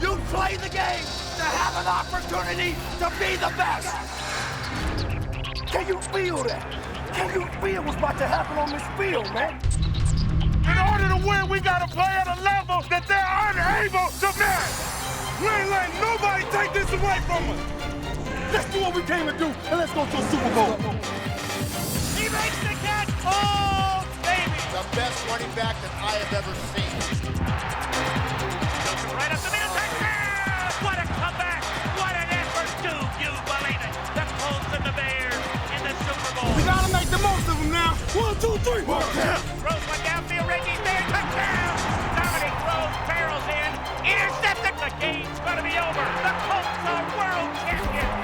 You play the game to have an opportunity to be the best. Can you feel that? Can you feel what's about to happen on this field, man? In order to win, we gotta play at a level that they're unable to match. We ain't letting nobody take this away from us. Let's do what we came to do, and let's go to a Super Bowl. He makes the catch. Oh, baby. The best running back that I have ever seen. Right up the middle, touchdown! What a comeback! What an effort! Do you believe it? The Colts and the Bears in the Super Bowl. We gotta make the most of them now. 1, 2, 3. Throws one downfield, Reggie's there, touchdown! Dominic throws, barrels in, intercepted. The game's gonna be over. The Colts are world champions.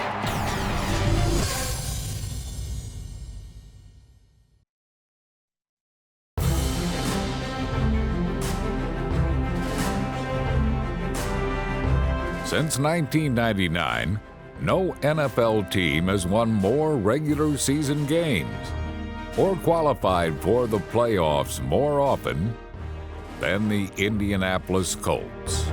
Since 1999, no NFL team has won more regular season games or qualified for the playoffs more often than the Indianapolis Colts.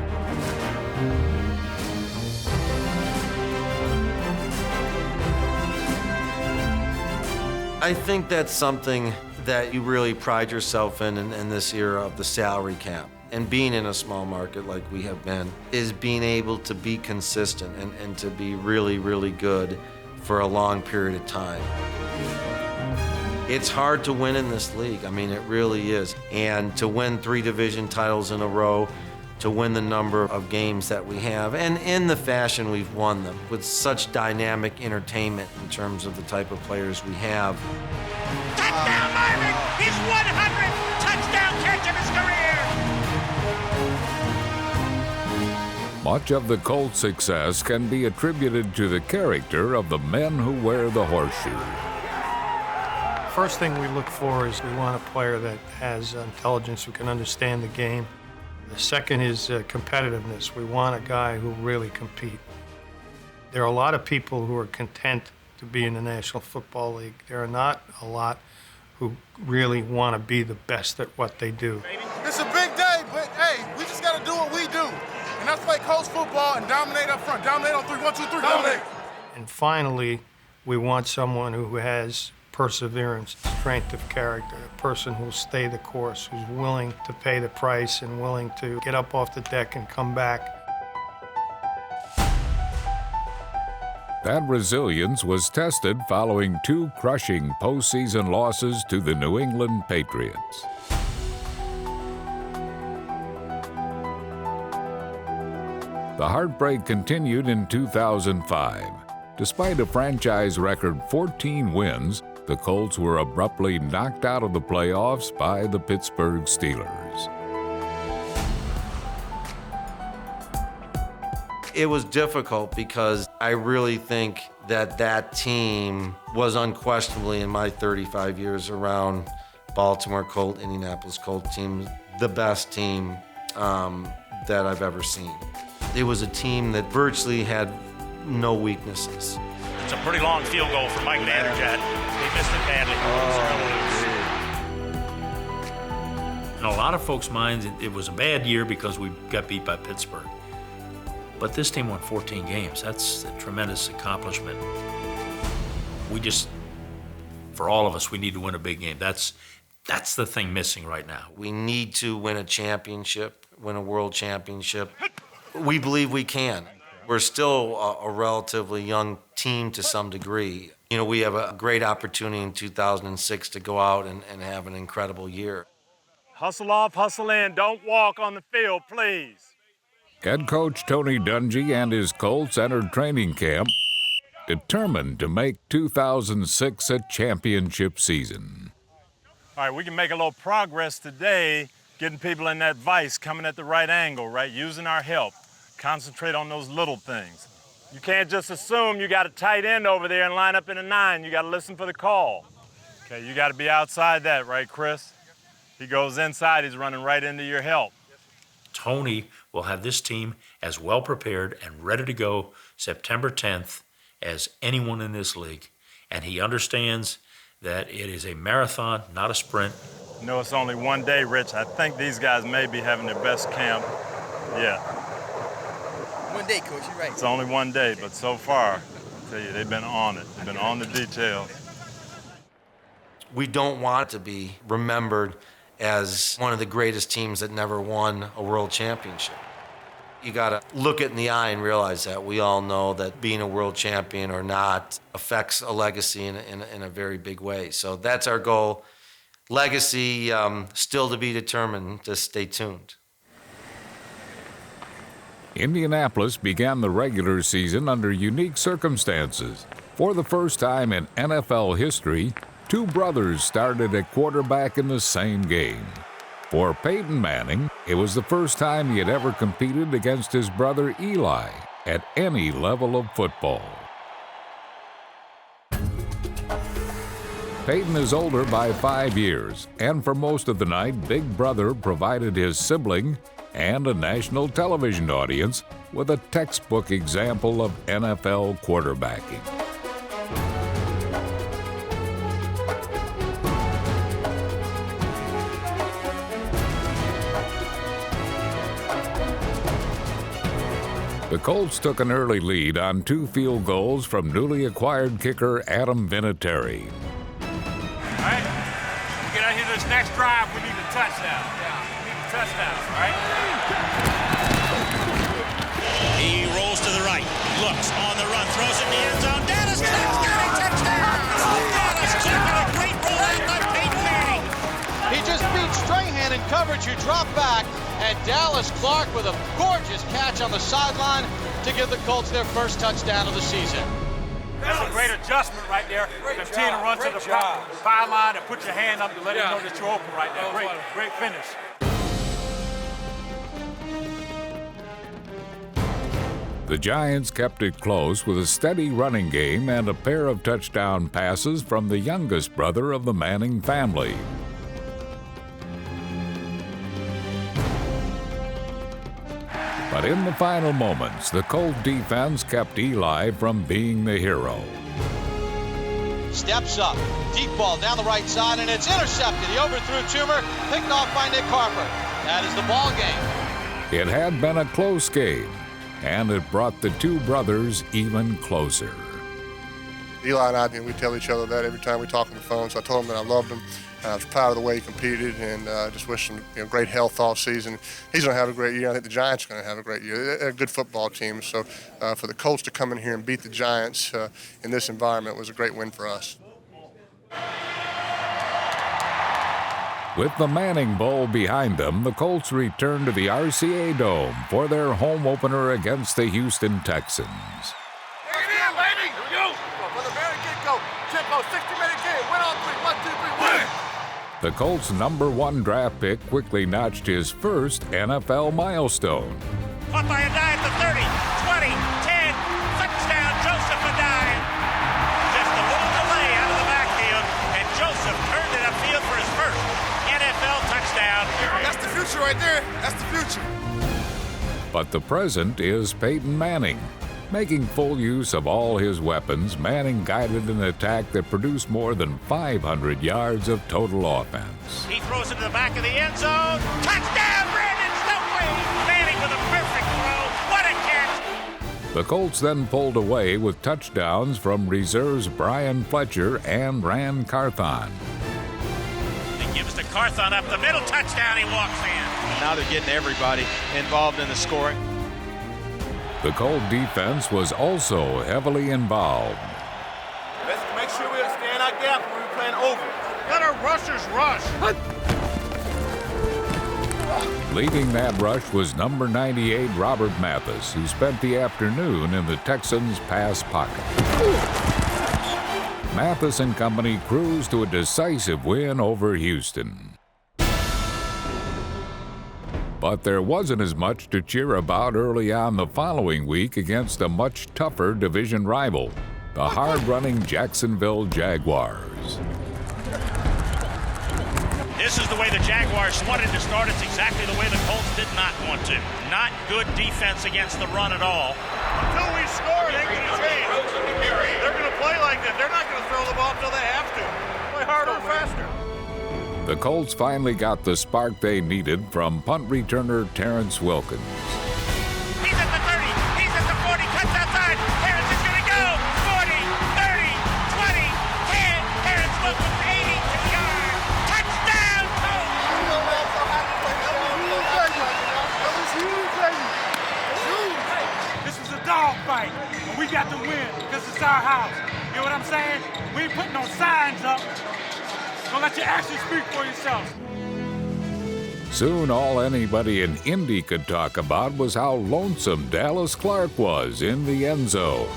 I think that's something that you really pride yourself in this era of the salary cap. And being in a small market like we have been is being able to be consistent and to be really, really good for a long period of time. It's hard to win in this league. I mean, it really is. And to win 3 division titles in a row, to win the number of games that we have, and in the fashion we've won them, with such dynamic entertainment in terms of the type of players we have. Touchdown, Marvin! His 100th touchdown catch of his career! Much of the Colts' success can be attributed to the character of the men who wear the horseshoe. First thing we look for is we want a player that has intelligence, who can understand the game. The second is competitiveness. We want a guy who really compete. There are a lot of people who are content to be in the National Football League. There are not a lot who really want to be the best at what they do. It's a big day, but hey, we just got to do what we do. And that's play Colts football and dominate up front. Dominate on 3, 1, 2, 3, dominate. And finally, we want someone who has perseverance, strength of character, a person who'll stay the course, who's willing to pay the price and willing to get up off the deck and come back. That resilience was tested following 2 crushing postseason losses to the New England Patriots. The heartbreak continued in 2005. Despite a franchise record 14 wins, the Colts were abruptly knocked out of the playoffs by the Pittsburgh Steelers. It was difficult because I really think that team was unquestionably, in my 35 years around Baltimore Colt, Indianapolis Colts team, the best team that I've ever seen. It was a team that virtually had no weaknesses. It's a pretty long field goal for Mike Vanderjagt. He missed it badly. In a lot of folks' minds, it was a bad year because we got beat by Pittsburgh. But this team won 14 games. That's a tremendous accomplishment. We just, for all of us, we need to win a big game. That's the thing missing right now. We need to win a championship, win a world championship. We believe we can. We're still a relatively young team to some degree. You know, we have a great opportunity in 2006 to go out and have an incredible year. Hustle off, hustle in. Don't walk on the field, please. Head coach Tony Dungy and his Colts entered training camp determined to make 2006 a championship season. All right, we can make a little progress today, getting people in that vise, coming at the right angle, right? Using our help. Concentrate on those little things. You can't just assume you got a tight end over there and line up in a 9. You got to listen for the call. Okay, you got to be outside that, right, Chris? He goes inside, he's running right into your help. Tony will have this team as well prepared and ready to go September 10th as anyone in this league. And he understands that it is a marathon, not a sprint. No, it's only one day, Rich. I think these guys may be having their best camp yet. day, Coach. You're right. It's only one day, but so far, I tell you, they've been on it. They've been on the details. We don't want to be remembered as one of the greatest teams that never won a world championship. You got to look it in the eye and realize that. We all know that being a world champion or not affects a legacy in a very big way. So that's our goal. Legacy still to be determined. Just stay tuned. Indianapolis began the regular season under unique circumstances. For the first time in NFL history, two brothers started at quarterback in the same game. For Peyton Manning, it was the first time he had ever competed against his brother Eli at any level of football. Peyton is older by 5 years, and for most of the night, Big Brother provided his sibling and a national television audience with a textbook example of NFL quarterbacking. The Colts took an early lead on 2 field goals from newly acquired kicker Adam Vinatieri. All right, we get out here this next drive, we need a touchdown. Yeah, we need a touchdown, all right? He rolls to the right, looks on the run, throws in the end zone. Dallas Clark's got a touchdown! Dallas Clark with a great rollout by Peyton Manning. He just beat Strahan in coverage, who dropped back, and Dallas Clark with a gorgeous catch on the sideline to give the Colts their first touchdown of the season. That's a great adjustment right there. Continue to run to the foul line and put your hand up to let him know that you're open right there. Great finish. The Giants kept it close with a steady running game and a pair of touchdown passes from the youngest brother of the Manning family. But in the final moments, the Colt defense kept Eli from being the hero. Steps up, deep ball down the right side, and it's intercepted. He overthrew Toomer, picked off by Nick Harper. That is the ball game. It had been a close game, and it brought the two brothers even closer. Eli and I, we tell each other that every time we talk on the phone, so I told him that I loved him. I was proud of the way he competed, and just wish him great health all season. He's going to have a great year. I think the Giants are going to have a great year. They're a good football team, so for the Colts to come in here and beat the Giants in this environment was a great win for us. With the Manning Bowl behind them, the Colts returned to the RCA Dome for their home opener against the Houston Texans. Take it in, baby! Here we go! From the very get-go, tempo, 60-minute game, win on 3, 1, 2, 3, win! The Colts' #1 draft pick quickly notched his first NFL milestone. Caught by a dive to 30, 20, 10, touchdown, Joseph Adai. Just a little delay out of the backfield, and Joseph turned it upfield for his first NFL touchdown. That's the future right there. That's the future. But the present is Peyton Manning. Making full use of all his weapons, Manning guided an attack that produced more than 500 yards of total offense. He throws it to the back of the end zone. Touchdown, Brandon Stokely! Manning with a perfect throw. What a catch! The Colts then pulled away with touchdowns from reserves Brian Fletcher and Rand Carthon. He gives to Carthon up the middle. Touchdown, he walks in. And now they're getting everybody involved in the scoring. The Colt defense was also heavily involved. Let's make sure we understand our gap when we're playing over. Let our rushers rush. Leading that rush was number 98 Robert Mathis, who spent the afternoon in the Texans' pass pocket. Mathis and company cruised to a decisive win over Houston. But there wasn't as much to cheer about early on the following week against a much tougher division rival, the hard-running Jacksonville Jaguars. This is the way the Jaguars wanted to start. It's exactly the way the Colts did not want to. Not good defense against the run at all. Until we score, they can change. They're going to play like that. They're not going to throw the ball until they have to. Play harder and faster. The Colts finally got the spark they needed from punt returner Terrence Wilkins. He's at the 30. He's at dogfight, and we got to win because it's our house. You know what I'm saying? We ain't putting no signs up. Gonna let your actions speak for yourself. Soon all anybody in Indy could talk about was how lonesome Dallas Clark was in the end zone.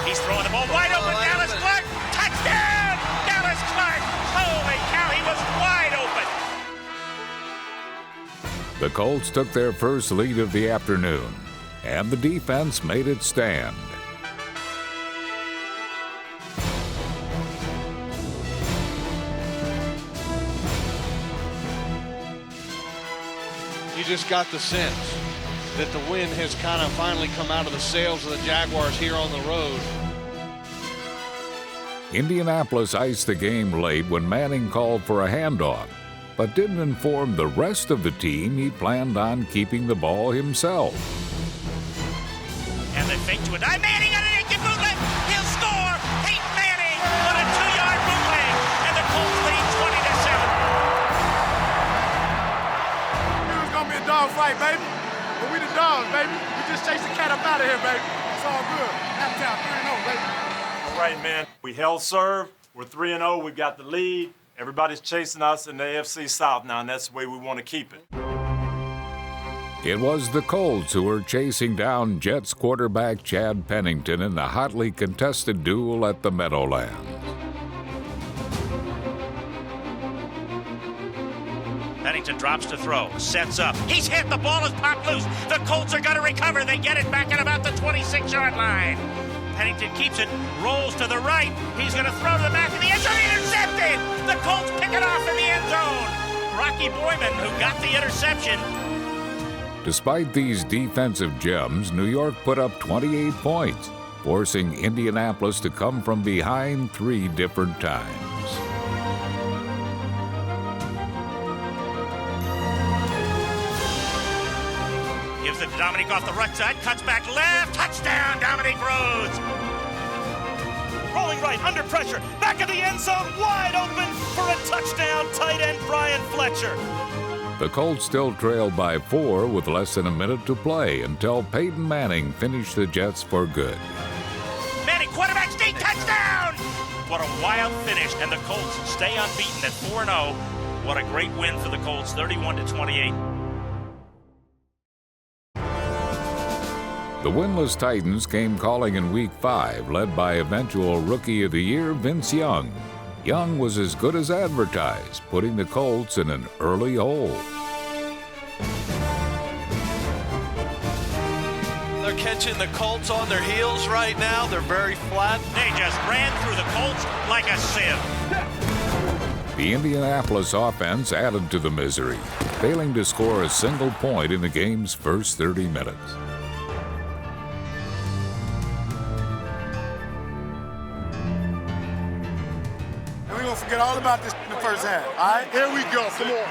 He's throwing the ball wide open. Dallas Clark, touchdown! Dallas Clark, holy cow, he was wide open. The Colts took their first lead of the afternoon, and the defense made it stand. You just got the sense that the wind has kind of finally come out of the sails of the Jaguars here on the road. Indianapolis iced the game late when Manning called for a handoff, but didn't inform the rest of the team he planned on keeping the ball himself. And they fake to a dive. Manning on an empty bootleg. He'll score. Peyton Manning on a 2-yard bootleg. And the Colts lead 20-7. It's gonna be a dog fight, baby. But we the dogs, baby. We just chase the cat up out of here, baby. It's all good. Halftime 3-0, baby. All right, man. We held serve. We're 3-0. We've got the lead. Everybody's chasing us in the AFC South now, and that's the way we want to keep it. It was the Colts who were chasing down Jets quarterback Chad Pennington in the hotly contested duel at the Meadowlands. Pennington drops to throw, sets up. He's hit. The ball is popped loose. The Colts are going to recover. They get it back at about the 26-yard line. Pennington keeps it, rolls to the right. He's going to throw to the back of the end zone. Intercepted! The Colts pick it off in the end zone. Rocky Boyman, who got the interception. Despite these defensive gems, New York put up 28 points, forcing Indianapolis to come from behind 3 different times. Gives it to Dominic off the right side, cuts back left, touchdown, Dominic Rhodes. Rolling right, under pressure, back of the end zone, wide open for a touchdown, tight end Brian Fletcher. The Colts still trailed by 4 with less than a minute to play until Peyton Manning finished the Jets for good. Manning, quarterback sneak, touchdown! What a wild finish, and the Colts stay unbeaten at 4-0. What a great win for the Colts, 31-28. The winless Titans came calling in Week 5, led by eventual Rookie of the Year Vince Young. Young was as good as advertised, putting the Colts in an early hole. They're catching the Colts on their heels right now. They're very flat. They just ran through the Colts like a sieve. The Indianapolis offense added to the misery, failing to score a single point in the game's first 30 minutes. Forget all about this in the first half. All right, here we go. Come on.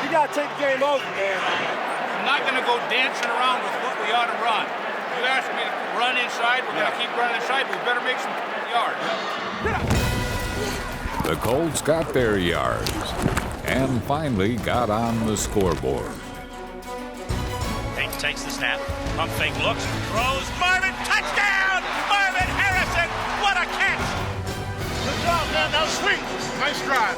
You gotta take the game over, man. I'm not gonna go dancing around with what we ought to run. You asked me to run inside. We're gonna keep running inside. We better make some yards. The Colts got their yards and finally got on the scoreboard. Peyton takes the snap. Pump fake looks. Throws. Marvin. Touchdown! Marvin Harrison. What a catch! Good job, man. That was sweet. Nice drive.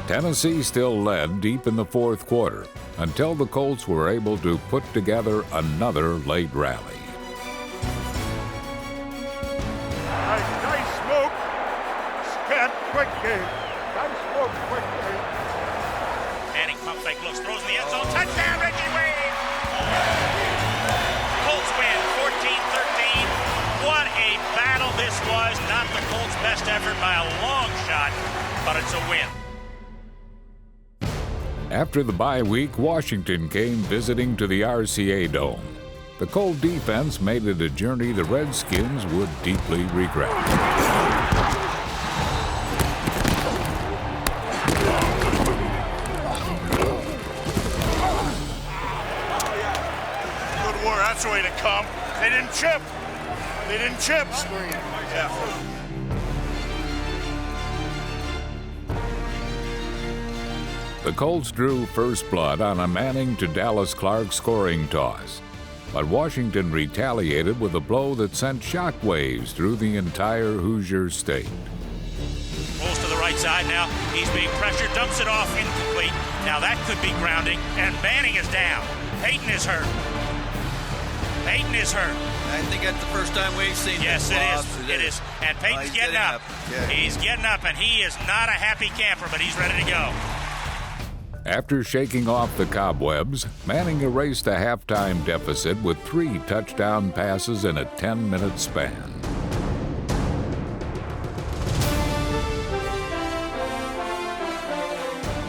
Tennessee still led deep in the fourth quarter until the Colts were able to put together another late rally. Nice smoke. Scat, quick game. Nice smoke, quick game. Manning pump fake looks. Throws in the end zone. Touchdown, Reggie Wayne! Colts win 14-13. What a battle this was. Not the Colts' best effort by a long shot, but it's a win. After the bye week, Washington came visiting to the RCA Dome. The Colt defense made it a journey the Redskins would deeply regret. Good work. That's the way to come. They didn't chip. They didn't chip. Yeah. The Colts drew first blood on a Manning to Dallas Clark scoring toss, but Washington retaliated with a blow that sent shockwaves through the entire Hoosier state. Pulls to the right side now. He's being pressured, dumps it off, incomplete. Now that could be grounding, and Manning is down. Peyton is hurt. Peyton is hurt. I think that's the first time we've seen yes, this. Yes, it is. And Peyton's getting up. Yeah. He's getting up, and he is not a happy camper, but he's ready to go. After shaking off the cobwebs, Manning erased a halftime deficit with 3 touchdown passes in a 10-minute span.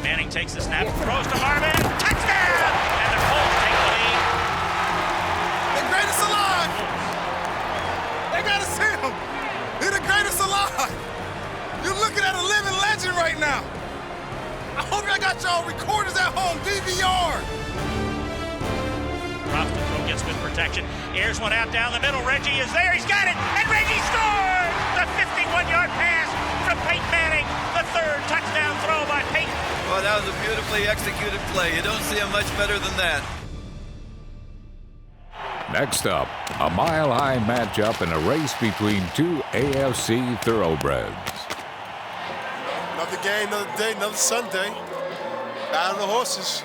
Manning takes the snap, throws to Marvin, touchdown! And the Colts take the lead. The greatest alive! They gotta see him! They're the greatest alive! You're looking at a living legend right now! I hope y'all got y'all recorders at home, DVR! Drops the throw, gets good protection. Airs one out down the middle. Reggie is there, he's got it, and Reggie scores! The 51-yard pass from Peyton Manning. The 3rd touchdown throw by Peyton. Well, that was a beautifully executed play. You don't see a much better than that. Next up, a mile-high matchup in a race between 2 AFC thoroughbreds. Another game, another day, another Sunday. Out of the horses.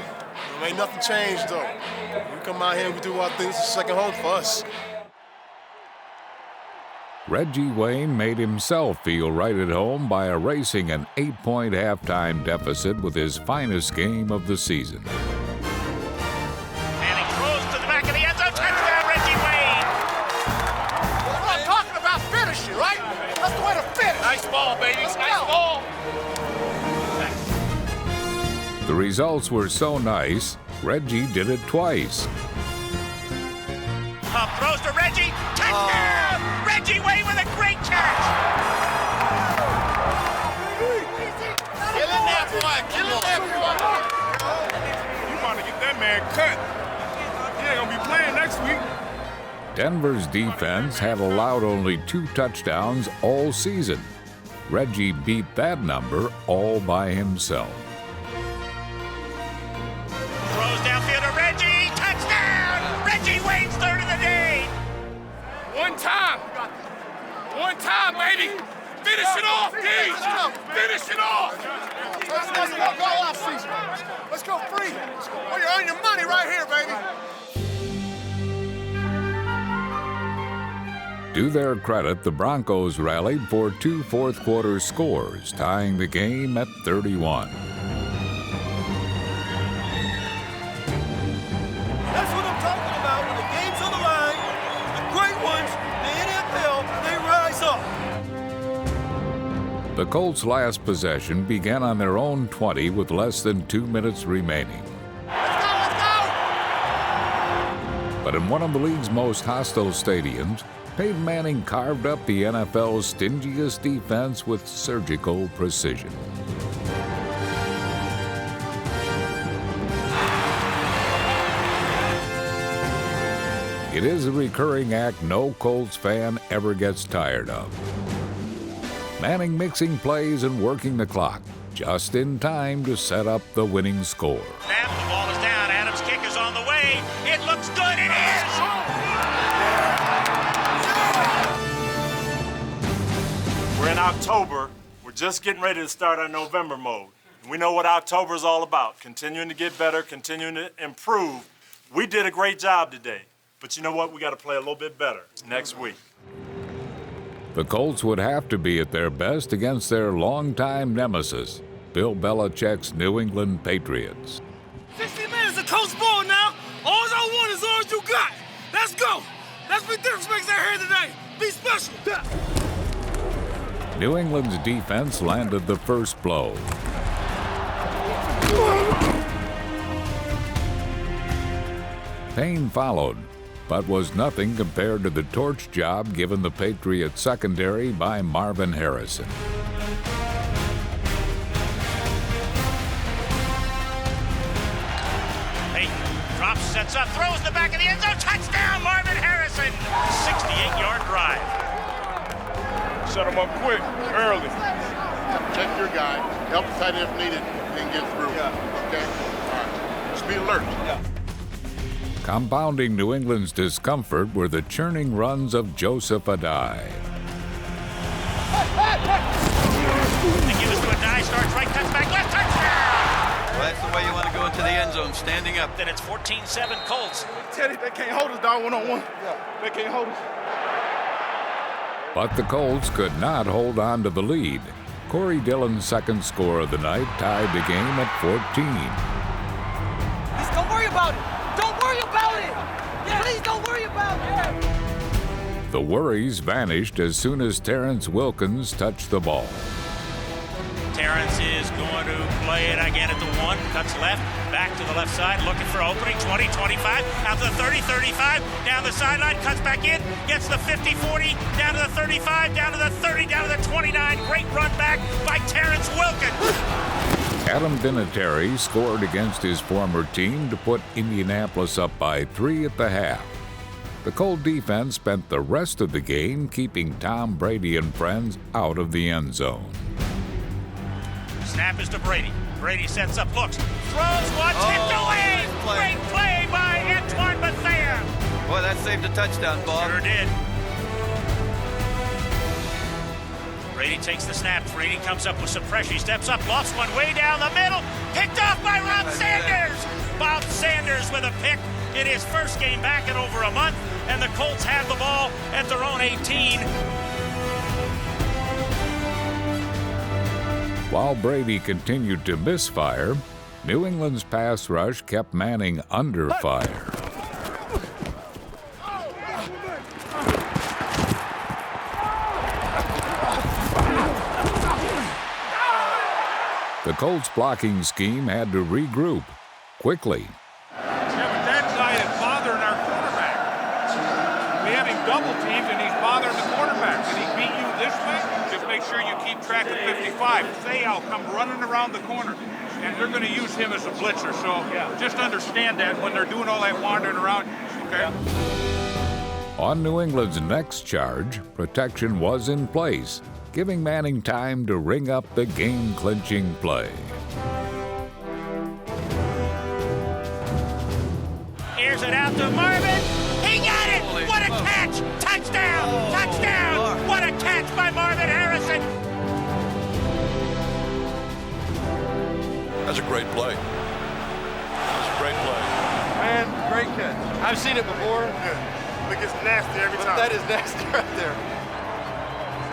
Ain't nothing changed, though. We come out here and we do our things. It's a second home for us. Reggie Wayne made himself feel right at home by erasing an 8-point halftime deficit with his finest game of the season. Manning throws to the back of the end zone. Touchdown, Reggie Wayne. What I'm talking about, finishing, right? That's the way to finish. Nice ball, baby. Nice ball. The results were so nice, Reggie did it twice. Pump throws to Reggie. Touchdown! Reggie Wayne with a great catch. Kill him that boy. Kill him that boy. You want to get that man cut. He ain't going to be playing next week. Denver's defense had allowed only 2 touchdowns all season. Reggie beat that number all by himself. Throws downfield to Reggie. Touchdown! Reggie Wayne's 3rd of the day. One time, baby. Finish it off, D. Finish it off. Let's go off season. Let's go free. Oh, you earn your money right here, baby. To their credit, the Broncos rallied for 2 fourth-quarter scores, tying the game at 31. That's what I'm talking about. When the game's on the line, the great ones, the NFL, they rise up. The Colts' last possession began on their own 20 with less than 2 minutes remaining. Let's go! But in one of the league's most hostile stadiums, Peyton Manning carved up the NFL's stingiest defense with surgical precision. It is a recurring act no Colts fan ever gets tired of. Manning mixing plays and working the clock, just in time to set up the winning score. Snap, the ball is down. Adams' kick is on the way. It looks good. It is! We're in October. We're just getting ready to start our November mode. And we know what October is all about, continuing to get better, continuing to improve. We did a great job today, but you know what? We got to play a little bit better next week. The Colts would have to be at their best against their longtime nemesis, Bill Belichick's New England Patriots. 60 minutes of Coach ball now. All I want is all you got. Let's go. That's what difference makes our here today. Be special. New England's defense landed the first blow. Payne followed, but was nothing compared to the torch job given the Patriots secondary by Marvin Harrison. Peyton drops, sets up, throws the back of the end zone. Touchdown, Marvin Harrison. 68-yard drive. Shut him up quick, early. Check your guy. Help the tight end if needed. and get through. Yeah. Okay? All right. Just be alert. Yeah. Compounding New England's discomfort were the churning runs of Joseph Adai. They give us to Adai, starts right, cuts back left, touchdown! Well, that's the way you want to go into the end zone, standing up. Then it's 14-7 Colts. Teddy, they can't hold us down one-on-one. Yeah. They can't hold us. But the Colts could not hold on to the lead. Corey Dillon's second score of the night tied the game at 14. Just don't worry about it. Don't worry about it. Yeah. Please don't worry about it. The worries vanished as soon as Terrence Wilkins touched the ball. Terrence is going to play it again at the 1, cuts left, back to the left side, looking for opening, 20, 25, out to the 30, 35, down the sideline, cuts back in, gets the 50, 40, down to the 35, down to the 30, down to the 29. Great run back by Terrence Wilkins. Adam Vinatieri scored against his former team to put Indianapolis up by 3 at the half. The Colt defense spent the rest of the game keeping Tom Brady and friends out of the end zone. Snap is to Brady. Brady sets up, looks, throws one, tipped away. Great play by Antoine Bethea. Boy, that saved a touchdown, Bob. Sure did. Brady takes the snap. Brady comes up with some pressure. He steps up, lofts one way down the middle. Picked off by Rob Sanders. Bob Sanders with a pick in his first game back in over a month. And the Colts have the ball at their own 18. While Brady continued to misfire, New England's pass rush kept Manning under fire. The Colts' blocking scheme had to regroup quickly. Yeah, but that guy is bothering our quarterback. We have him double teamed and he's bothering the quarterback. Did he beat you this way? Just make sure you keep track of 55. Sayal come running around the corner, and they're going to use him as a blitzer. So just understand that when they're doing all that wandering around, okay? On New England's next charge, protection was in place, giving Manning time to ring up the game-clinching play. Here's it out to Marvin. He got it! What a catch! Touchdown! Touchdown! What a catch by Marvin Harrison! That's a great play. That's a great play. Man, great catch. I've seen it before. Yeah. It gets nasty every time. That is nasty right there.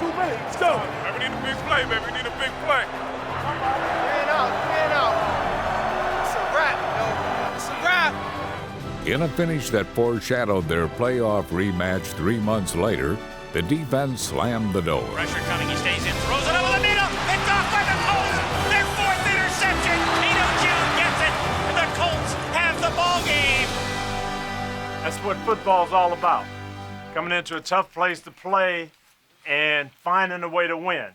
Too many. Let's go. We need a big play, baby. We need a big play. Man out. It's a wrap, yo. It's a wrap. In a finish that foreshadowed their playoff rematch 3 months later, the defense slammed the door. Pressure coming, he stays in, throws it over the middle, picked off by the Colts. Their 4th interception. Tito June gets it, and the Colts have the ball game. That's what football's all about. Coming into a tough place to play and finding a way to win.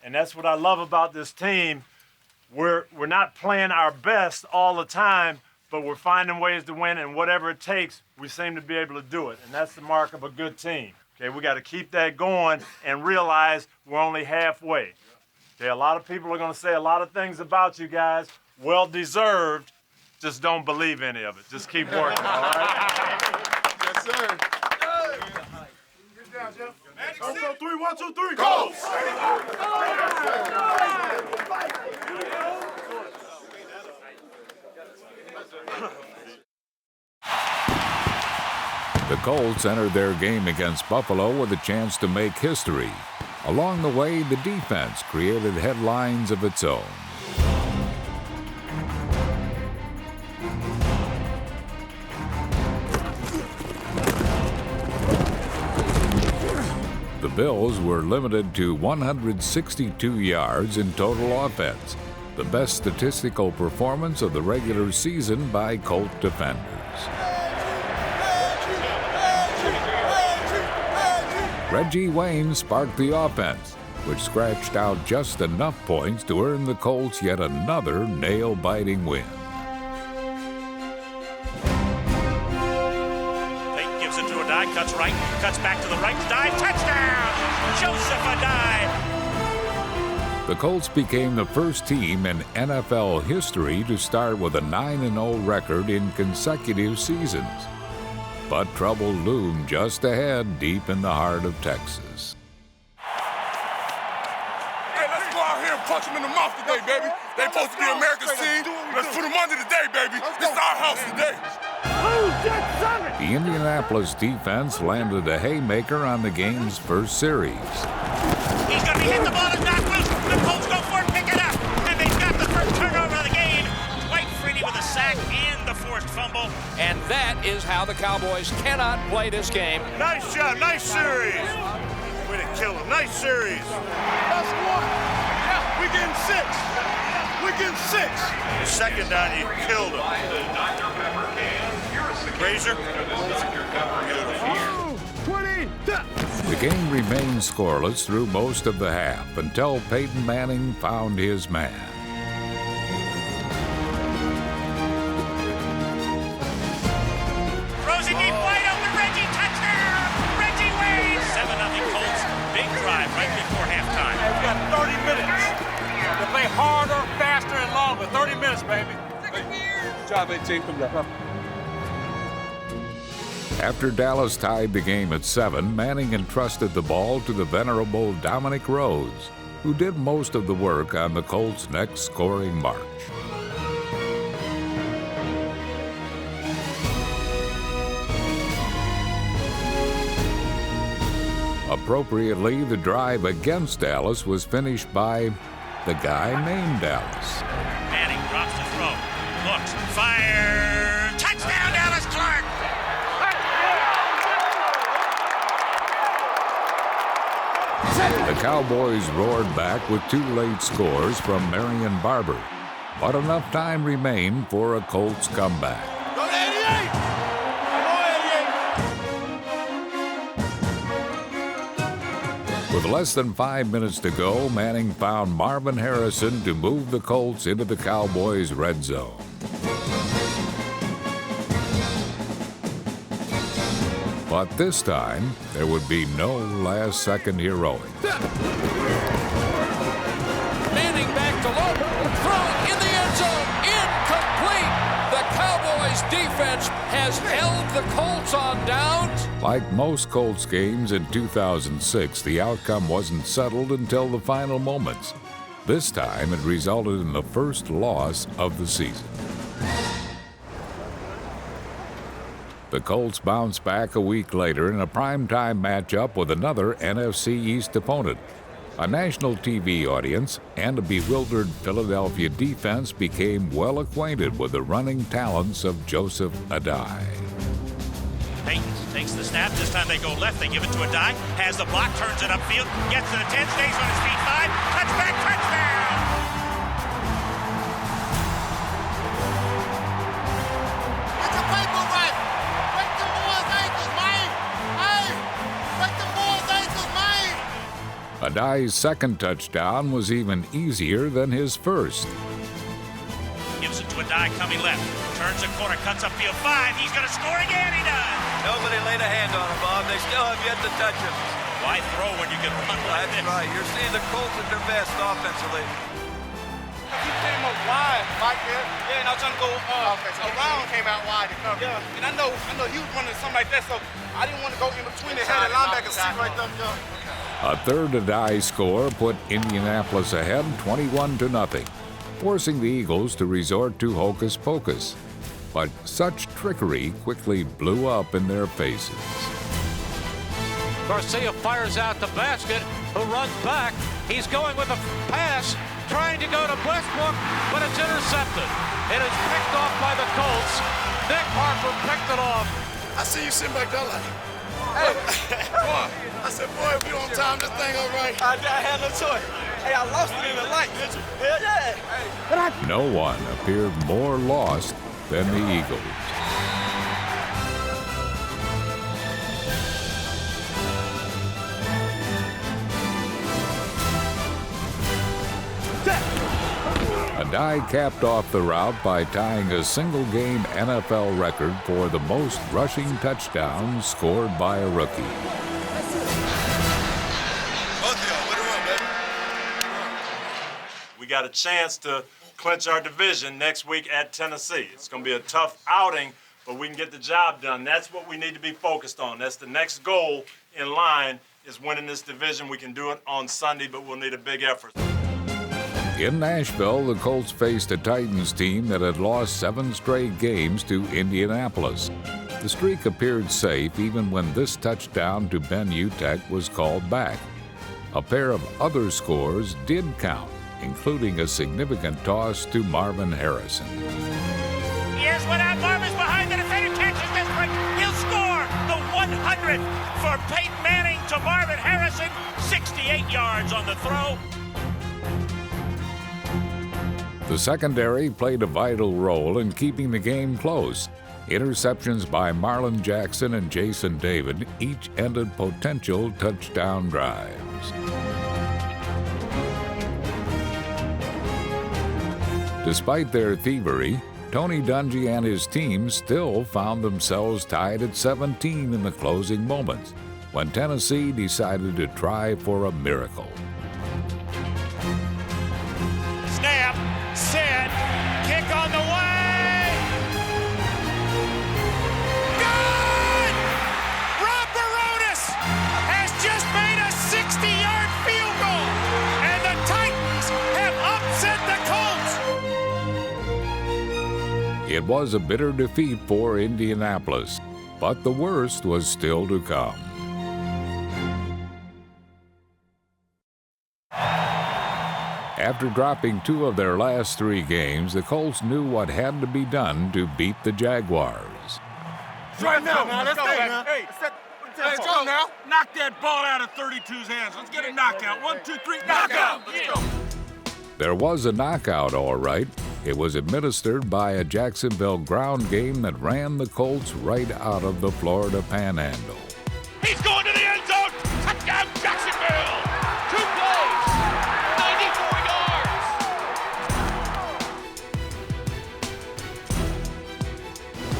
And that's what I love about this team. We're not playing our best all the time, but we're finding ways to win, and whatever it takes, we seem to be able to do it. And that's the mark of a good team. Okay, we got to keep that going and realize we're only halfway. Okay, a lot of people are going to say a lot of things about you guys, well deserved. Just don't believe any of it. Just keep working, all right? Yes, sir. Good job, Jeff. 1, 2, 3, 1, 2, 3, go! The Colts entered their game against Buffalo with a chance to make history. Along the way, the defense created headlines of its own. The Bills were limited to 162 yards in total offense, the best statistical performance of the regular season by Colt defenders. Reggie Wayne sparked the offense, which scratched out just enough points to earn the Colts yet another nail-biting win. Peyton gives it to Adai, cuts right, cuts back to the right, dive, touchdown! Joseph Adai! The Colts became the first team in NFL history to start with a 9-0 record in consecutive seasons. But trouble loomed just ahead deep in the heart of Texas. Hey, let's go out here and punch them in the mouth today, baby. They supposed to be America's team. Let's put them under today, baby. This is our house today. The Indianapolis defense landed a haymaker on the game's first series. He's going to hit the ball and knock loose. The Colts go for it, pick it up. And they've got the first turnover of the game. Dwight Freeney with a sack and the forced fumble. And that is how the Cowboys cannot play this game. Nice job, nice series. Way to kill him, nice series. That's one. Yeah, we getting 6. We getting 6. Second down, you killed him. Razor. The game remained scoreless through most of the half until Peyton Manning found his man. Rosie deep wide open, Reggie touchdown! Reggie Wade! 7-0 Colts. Big drive right before halftime. We've got 30 minutes to play harder, faster, and longer. 30 minutes, baby. Good job, 18 from the After Dallas tied the game at 7, Manning entrusted the ball to the venerable Dominic Rose, who did most of the work on the Colts' next scoring march. Appropriately, the drive against Dallas was finished by the guy named Dallas. Manning drops to throw. Looks. Fire. Touchdown, Dallas Clark. The Cowboys roared back with 2 late scores from Marion Barber, but enough time remained for a Colts comeback. Go to 88. With less than 5 minutes to go, Manning found Marvin Harrison to move the Colts into the Cowboys' red zone. But this time, there would be no last-second heroic. Manning back to low, thrown in the end zone, incomplete. The Cowboys defense has held the Colts on downs. Like most Colts games in 2006, the outcome wasn't settled until the final moments. This time, it resulted in the first loss of the season. The Colts bounced back a week later in a primetime matchup with another NFC East opponent. A national TV audience and a bewildered Philadelphia defense became well acquainted with the running talents of Joseph Adai. Peyton takes the snap. This time they go left. They give it to Adai. Has the block, turns it upfield. Gets to the 10, stays on his feet. 5. Touchback, touchdown! Get your paper right. Break the boys' ankles, man. Hey, break the boys' ankles, man. Adai's second touchdown was even easier than his first. Gives it to Adai coming left. Turns the corner, cuts upfield. 5. He's going to score again. He does. Nobody laid a hand on him, Bob. They still have yet to touch him. Why throw when you can run like this? That's right. You're seeing the Colts at their best offensively. He came up wide, right there. Yeah, and I was trying to go around. Came out wide to cover. Yeah, and I know he was running something like that, so I didn't want to go in between the head and linebacker seat right there. Yeah. A third Adai score put Indianapolis ahead 21-0, forcing the Eagles to resort to hocus pocus. But such trickery quickly blew up in their faces. Garcia fires out the basket, who runs back. He's going with a pass, trying to go to Westbrook, but it's intercepted. It is picked off by the Colts. Nick Harper picked it off. I see you sitting back there like, hey, come on. I said, boy, if you on time, this thing all right. I had no choice. Hey, I lost it in the light, did you? Yeah. No one appeared more lost than the Eagles. Adai capped off the rout by tying a single-game NFL record for the most rushing touchdowns scored by a rookie. Both of y'all, what do you want, baby? We got a chance to clinch our division next week at Tennessee. It's going to be a tough outing, but we can get the job done. That's what we need to be focused on. That's the next goal in line, is winning this division. We can do it on Sunday, but we'll need a big effort. In Nashville, the Colts faced a Titans team that had lost 7 straight games to Indianapolis. The streak appeared safe even when this touchdown to Ben Utecht was called back. A pair of other scores did count, including a significant toss to Marvin Harrison. Here's what out. Marvin's behind the defender, catches this one. He'll score the 100 for Peyton Manning to Marvin Harrison. 68 yards on the throw. The secondary played a vital role in keeping the game close. Interceptions by Marlon Jackson and Jason David each ended potential touchdown drives. Despite their thievery, Tony Dungy and his team still found themselves tied at 17 in the closing moments, when Tennessee decided to try for a miracle. Snap, set, kick on the way. Good! Rob Baronis has just made a 60-yard field goal, and the Titans have upset the Colts. It was a bitter defeat for Indianapolis, but the worst was still to come. After dropping 2 of their last 3 games, the Colts knew what had to be done to beat the Jaguars. Right now, man. Let's go, man. Hey, let's go now. Knock that ball out of 32's hands. Let's get a knockout. 1, 2, 3, knockout. Let's go. There was a knockout, all right. It was administered by a Jacksonville ground game that ran the Colts right out of the Florida Panhandle. He's going to the end zone. Touchdown, Jacksonville. 2 plays, 94 yards.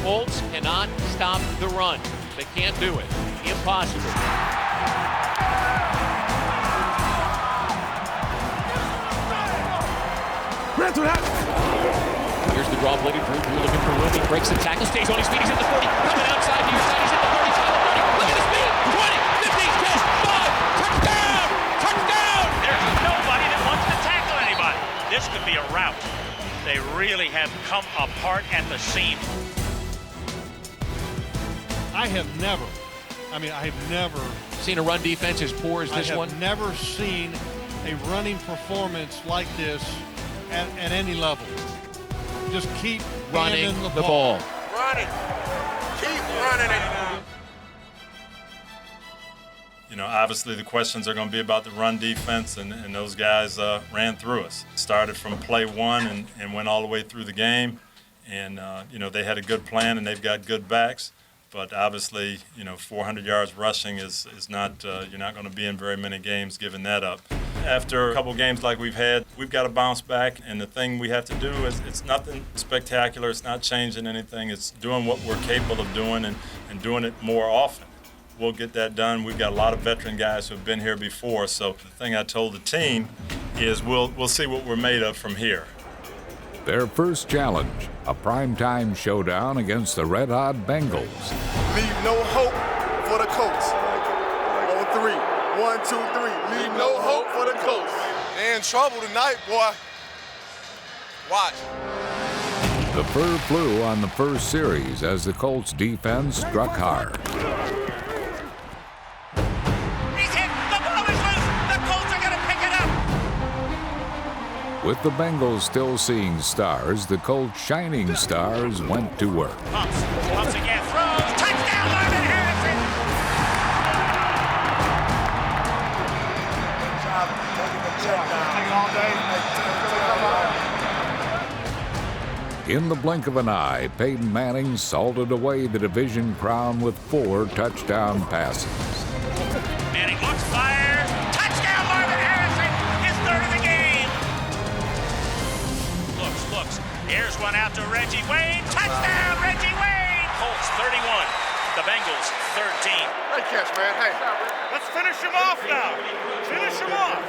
Colts cannot stop the run. They can't do it. Impossible. Ran through that. Here's the draw play to Drew. Drew looking for room. He breaks the tackle, stays on his feet. He's at the 40. Coming outside, near side. He's at the 30. He's at the 30. Look at his speed. 20, 15, 10, 5. Touchdown! Touchdown! There's nobody that wants to tackle anybody. This could be a rout. They really have come apart at the seams. I have never seen a run defense as poor as this one. I have never seen a running performance like this at any level. Just keep running the ball. Running. Keep running it. You know, obviously the questions are going to be about the run defense, and those guys ran through us. Started from play 1 and went all the way through the game. And, you know, they had a good plan and they've got good backs. But obviously, you know, 400 yards rushing is not, you're not going to be in very many games giving that up. After a couple games like we've had, we've got to bounce back. And the thing we have to do is, it's nothing spectacular. It's not changing anything. It's doing what we're capable of doing and doing it more often. We'll get that done. We've got a lot of veteran guys who have been here before. So the thing I told the team is we'll see what we're made of from here. Their first challenge, a primetime showdown against the red-hot Bengals. Leave no hope for the Colts. On 3. 1, 2, 3. Leave no hope for the Colts. They're in trouble tonight, boy. Watch. The fur flew on the first series as the Colts defense struck hard. He's hit. The ball is loose. The Colts are going to pick it up. With the Bengals still seeing stars, the Colts' shining stars went to work. Pumps again, throws, touchdown, Marvin Harrison! In the blink of an eye, Peyton Manning salted away the division crown with 4 touchdown passes. Manning looks, fires, touchdown, Marvin Harrison, his 3rd of the game. Looks, here's one out to Reggie Wayne, touchdown, Reggie Wayne! Colts 31, the Bengals 13. Great catch, man. Hey, let's finish him off now. Finish him off.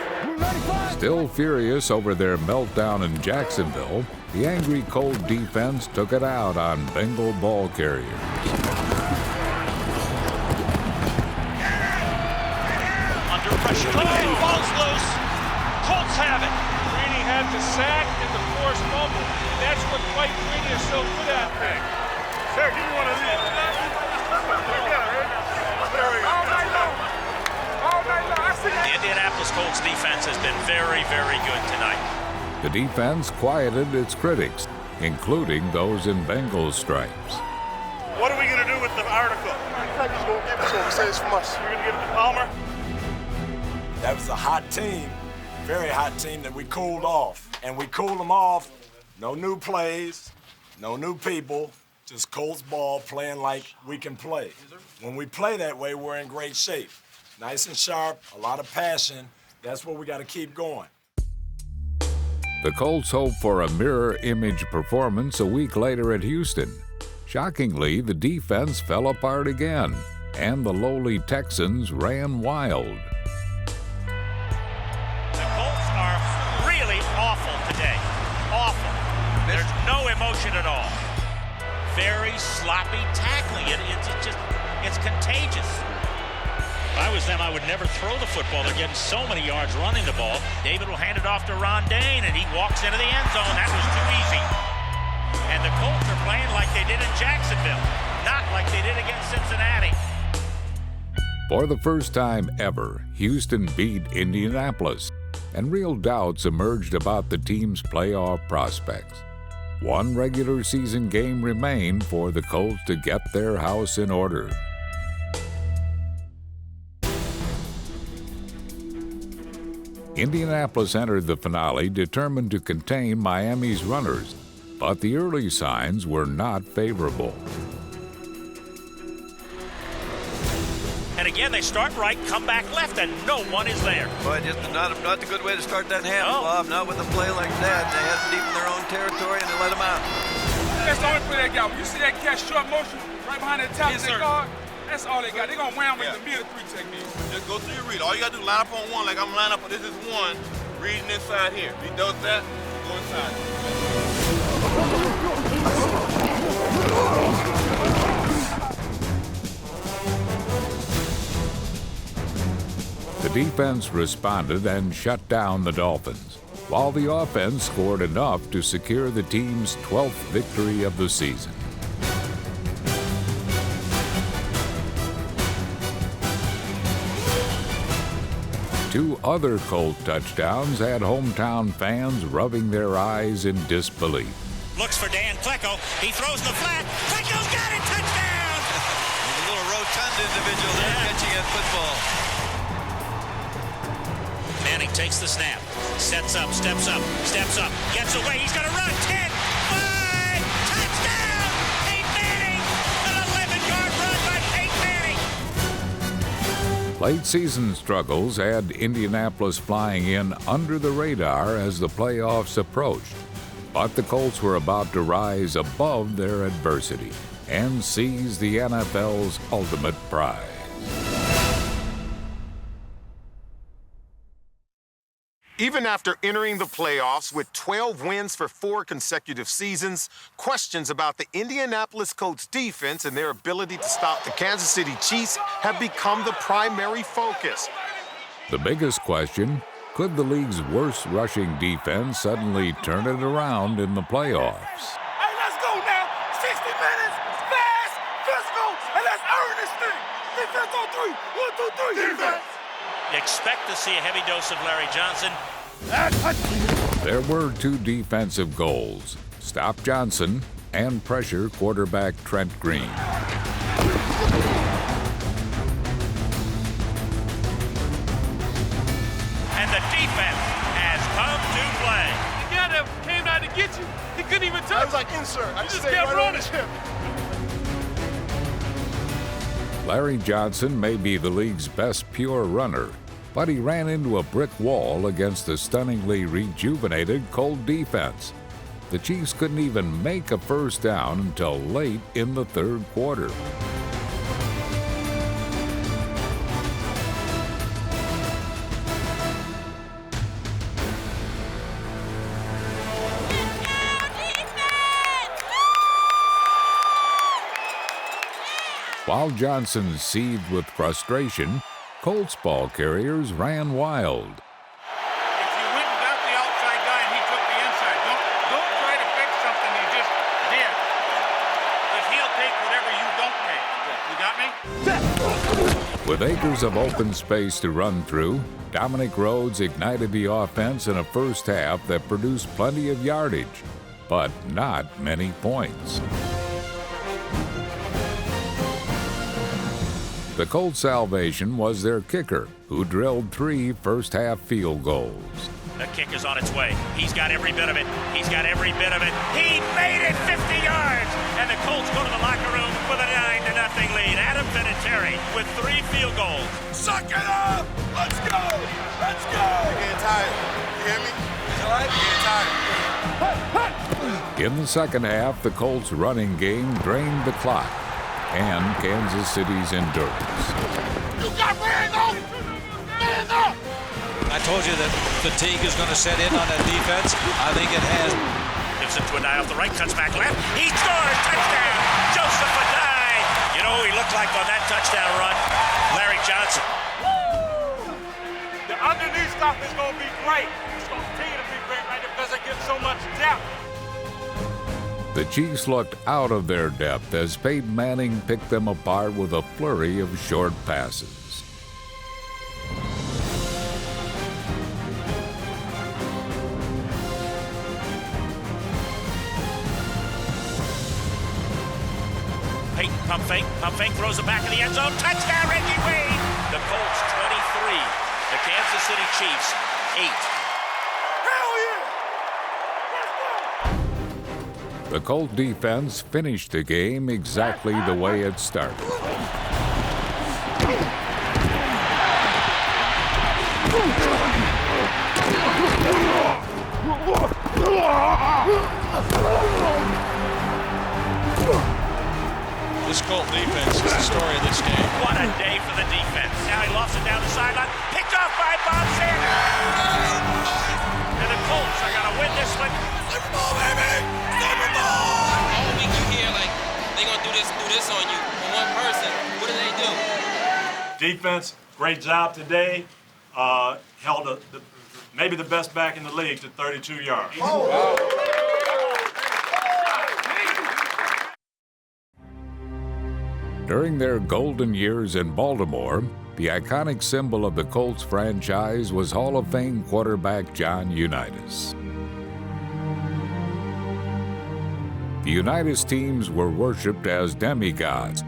Still furious over their meltdown in Jacksonville, the angry Colt defense took it out on Bengal ball carriers. Under pressure, ball's loose. Colts have it. Greeny had the sack and the forced fumble. That's what Mike Greeny is so good at. Sir, give me one of these. The Indianapolis Colts defense has been very, very good tonight. The defense quieted its critics, including those in Bengals stripes. What are we going to do with the article? Kentucky's going to give it to him. He says it's from us. We're going to give it to Palmer? That was a hot team, very hot team that we cooled off. And we cooled them off, no new plays, no new people, just Colts ball playing like we can play. When we play that way, we're in great shape. Nice and sharp, a lot of passion. That's what we got to keep going. The Colts hope for a mirror image performance a week later at Houston. Shockingly, the defense fell apart again, and the lowly Texans ran wild. The Colts are really awful today. Awful. There's no emotion at all. Very sloppy tackling. It's contagious. If I was them, I would never throw the football. They're getting so many yards running the ball. David will hand it off to Ron Dane, and he walks into the end zone. That was too easy. And the Colts are playing like they did in Jacksonville, not like they did against Cincinnati. For the first time ever, Houston beat Indianapolis, and real doubts emerged about the team's playoff prospects. One regular season game remained for the Colts to get their house in order. Indianapolis entered the finale determined to contain Miami's runners, but the early signs were not favorable. And again, they start right, come back left, and no one is there. Boy, just not the good way to start that half, Bob. Not with a play like that. They had them deep in their own territory, and they let them out. That's the only play they got. When you see that catch short motion right behind the top of their guard, that's all they got. They're going to wham in the middle three technique. Just go through your read. All you got to do is line up on one like I'm lining up. This is one. Reading inside here. He does that, go inside. The defense responded and shut down the Dolphins, while the offense scored enough to secure the team's 12th victory of the season. Two other Colt touchdowns had hometown fans rubbing their eyes in disbelief. Looks for Dan Klecko. He throws the flat. Klecko's got it. Touchdown! He's a little rotund individual there catching at football. Manning takes the snap. Sets up, steps up, steps up. Gets away. He's going to run. 10, 5, touchdown! Peyton Manning! An 11-yard run by Peyton Manning! Late season struggles had Indianapolis flying in under the radar as the playoffs approached. But the Colts were about to rise above their adversity and seize the NFL's ultimate prize. Even after entering the playoffs with 12 wins for 4 consecutive seasons, questions about the Indianapolis Colts defense and their ability to stop the Kansas City Chiefs have become the primary focus. The biggest question, could the league's worst rushing defense suddenly turn it around in the playoffs? Hey, let's go now. 60 minutes, fast, physical, and let's earn this thing. Defense on 3. 1, 2, 3. Defense. Expect to see a heavy dose of Larry Johnson. There were 2 defensive goals, stop Johnson and pressure quarterback Trent Green. And the defense has come to play. The guy that came out to get you, he couldn't even touch. I was like, insert. I just kept running. Larry Johnson may be the league's best pure runner, but he ran into a brick wall against the stunningly rejuvenated Colt defense. The Chiefs couldn't even make a first down until late in the third quarter. While Johnson seethed with frustration, Colts ball carriers ran wild. If you went and got the outside guy and he took the inside, don't try to fix something you just did. Because he'll take whatever you don't take. You got me? With acres of open space to run through, Dominic Rhodes ignited the offense in a first half that produced plenty of yardage, but not many points. The Colts' salvation was their kicker, who drilled 3 first-half field goals. The kick is on its way. He's got every bit of it. He's got every bit of it. He made it 50 yards! And the Colts go to the locker room with a 9-0 lead. Adam Banijay with 3 field goals. Suck it up! Let's go! Let's go! I'm getting tired. You hear me? It's all right? I'm getting tired. In the second half, the Colts' running game drained the clock and Kansas City's endurance. You got man up! Man up! I told you that fatigue is going to set in on that defense. I think it has. Gibson to a guy off the right, cuts back left. He scores! Touchdown! Joseph Adai! You know who he looked like on that touchdown run? Larry Johnson. The underneath stuff is going to be great. It's going to continue to be great right there because it gives so much depth. The Chiefs looked out of their depth as Peyton Manning picked them apart with a flurry of short passes. Peyton pump fake, throws it back in the end zone. Touchdown, Reggie Wayne! The Colts 23, the Kansas City Chiefs 8. The Colt defense finished the game exactly the way it started. This Colt defense is the story of this game. What a day for the defense. Now he lofts it down the sideline. Picked off by Bob Sanders. And the Colts are going to win this one. Super Bowl, baby! Super Bowl! All week you hear, like, they're going to do this on you. For one person, what do they do? Defense, great job today. Held maybe the best back in the league to 32 yards. During their golden years in Baltimore, the iconic symbol of the Colts franchise was Hall of Fame quarterback John Unitas. The Unitas teams were worshipped as demigods,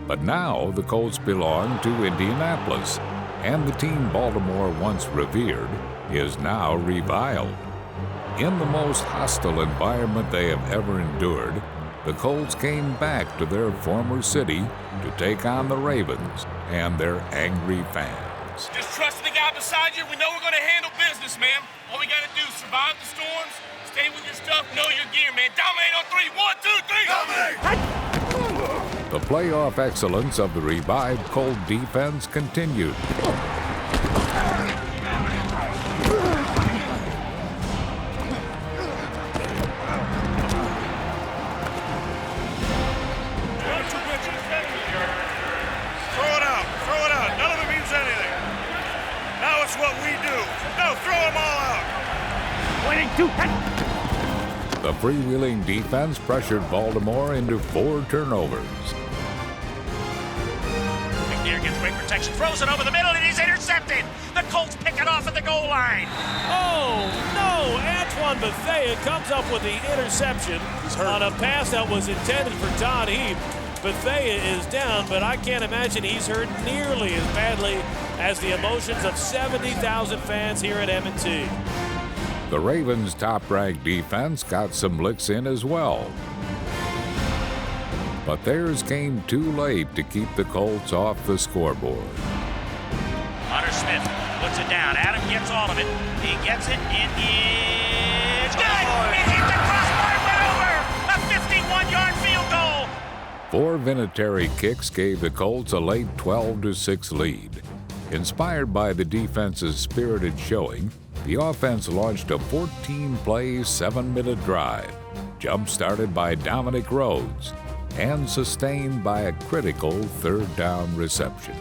but now the Colts belong to Indianapolis, and the team Baltimore once revered is now reviled. In the most hostile environment they have ever endured, the Colts came back to their former city to take on the Ravens and their angry fans. Just trust the guy beside you. We know we're going to handle business, man. All we got to do is survive the storms, stay with your stuff, know your gear, man. Dominate on 3. 1, 2, 3. Dominate! The playoff excellence of the revived Colt defense continued. The freewheeling defense pressured Baltimore into 4 turnovers. McNair gets great protection, throws it over the middle, and he's intercepted. The Colts pick it off at the goal line. Oh, no! Antoine Bethea comes up with the interception on a pass that was intended for Todd Heap. Bethea is down, but I can't imagine he's hurt nearly as badly as the emotions of 70,000 fans here at M&T. The Ravens' top-ranked defense got some licks in as well. But theirs came too late to keep the Colts off the scoreboard. Hunter Smith puts it down. Adam gets all of it. He gets it. It is good. It hit the crossbar and went over. A 51-yard field goal. 4 Vinatieri kicks gave the Colts a late 12-6 lead. Inspired by the defense's spirited showing, the offense launched a 14-play, 7-minute drive, jump-started by Dominic Rhodes. and sustained by a critical third down reception.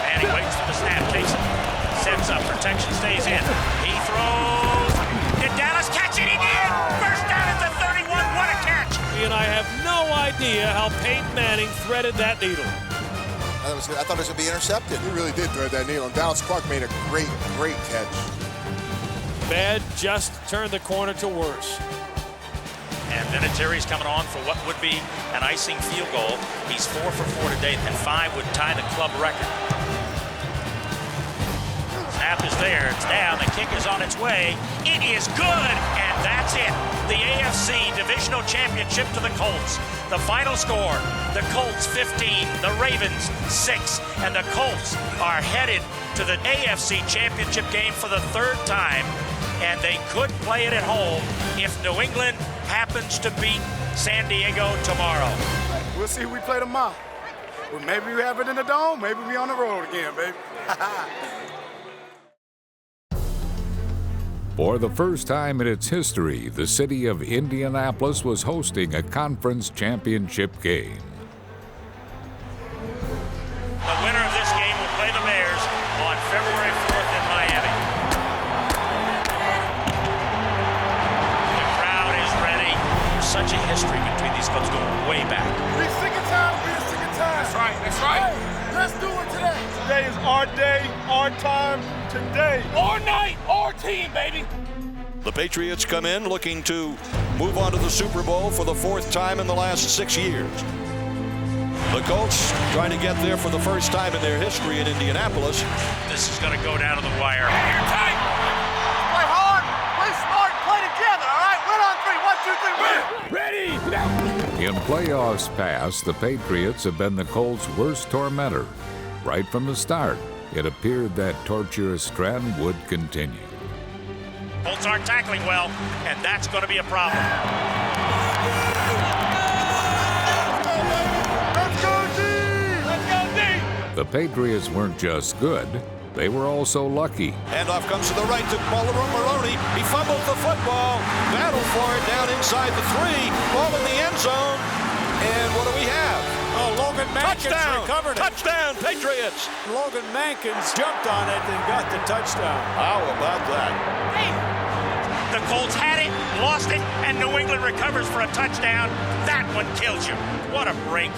Manning waits for the snap, takes it, sets up, protection stays in. He throws. Did Dallas catch it? He did! First down at the 31. What a catch! And I have no idea how Peyton Manning threaded that needle. I thought it was going to be intercepted. He really did thread that needle. And Dallas Clark made a great catch. Bad just turned the corner to worse. And Banijay's coming on for what would be an icing field goal. He's 4 for 4 today, and 5 would tie the club record. Snap is there, it's down, the kick is on its way. It is good, and that's it. The AFC Divisional Championship to the Colts. The final score, the Colts 15, the Ravens 6, and the Colts are headed to the AFC Championship game for the 3rd time, and they could play it at home if New England happens to beat San Diego tomorrow. We'll see who we play tomorrow. Well, maybe we have it in the dome, maybe we on the road again, baby. For the first time in its history, the city of Indianapolis was hosting a conference championship game. The winner of this game will play the Bears on February 4th in Miami. The crowd is ready. There's such a history between these clubs going way back. We sick of time, we sick of time. That's right, that's right. Hey, let's do it today. Today is our day, our time, today. Our night, our team, baby. The Patriots come in looking to move on to the Super Bowl for the 4th time in the last 6 years. The Colts trying to get there for the first time in their history in Indianapolis. This is going to go down to the wire. You're tight. Play hard, play smart, play together, all right? 1, 2, 3, win. Ready? In playoffs past, the Patriots have been the Colts' worst tormentor. Right from the start, it appeared that torturous trend would continue. Colts aren't tackling well, and that's going to be a problem. Let's go, D! Let's go, D! The Patriots weren't just good, they were also lucky. Handoff comes to the right to Maroney. He fumbled the football. Battle for it down inside the 3. Ball in the end zone. And what do we have? Oh, Logan Mankins recovered it. Touchdown, Patriots. Logan Mankins jumped on it and got the touchdown. How about that? The Colts had it, lost it, and New England recovers for a touchdown. That one kills you. What a break.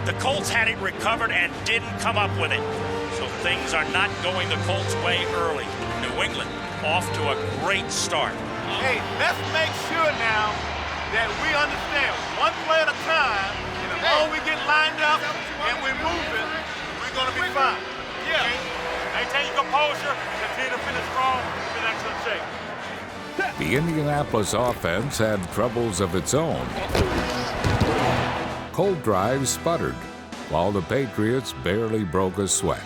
The Colts had it recovered and didn't come up with it. So things are not going the Colts' way early. New England off to a great start. Hey, let's make sure now that we understand one play at a time. And the more we get lined up and we're moving, we're going to be fine. Yeah. Okay? Maintain your composure, continue to finish strong, in excellent shape. The Indianapolis offense had troubles of its own. Cold drives sputtered, while the Patriots barely broke a sweat.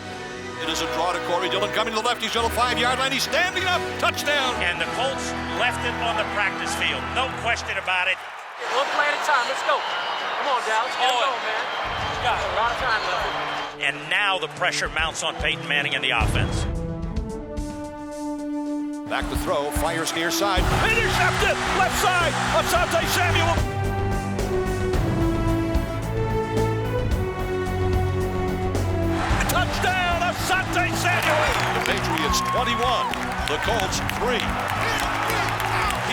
It is a draw to Corey Dillon coming to the left. He's on the 5-yard line. He's standing up. Touchdown. And the Colts left it on the practice field. No question about it. One play at a time. Let's go. Come on, Dallas. Get it going, man. You got a lot of time left. And now the pressure mounts on Peyton Manning and the offense. Back to throw. Fires near side. Intercepted. Left side. Asante Samuel. Touchdown, Asante Samuel. The Patriots 21, the Colts 3.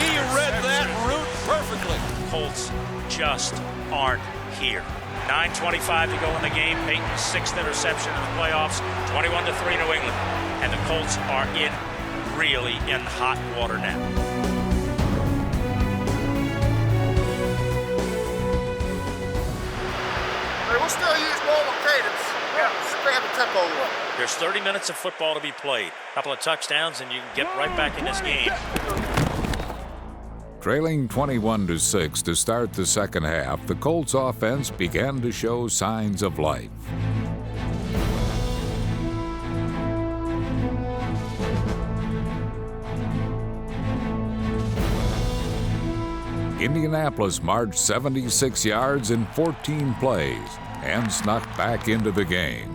He read that route perfectly. Colts just aren't here. 9:25 to go in the game. Peyton's 6th interception in the playoffs. 21-3 New England. And the Colts are really in hot water now. Hey, we'll still use normal cadence. Yeah, stay have a tempo. There's 30 minutes of football to be played. A couple of touchdowns and you can get right back in this game. Trailing 21-6 to start the second half, the Colts offense began to show signs of life. Indianapolis marched 76 yards in 14 plays and snuck back into the game.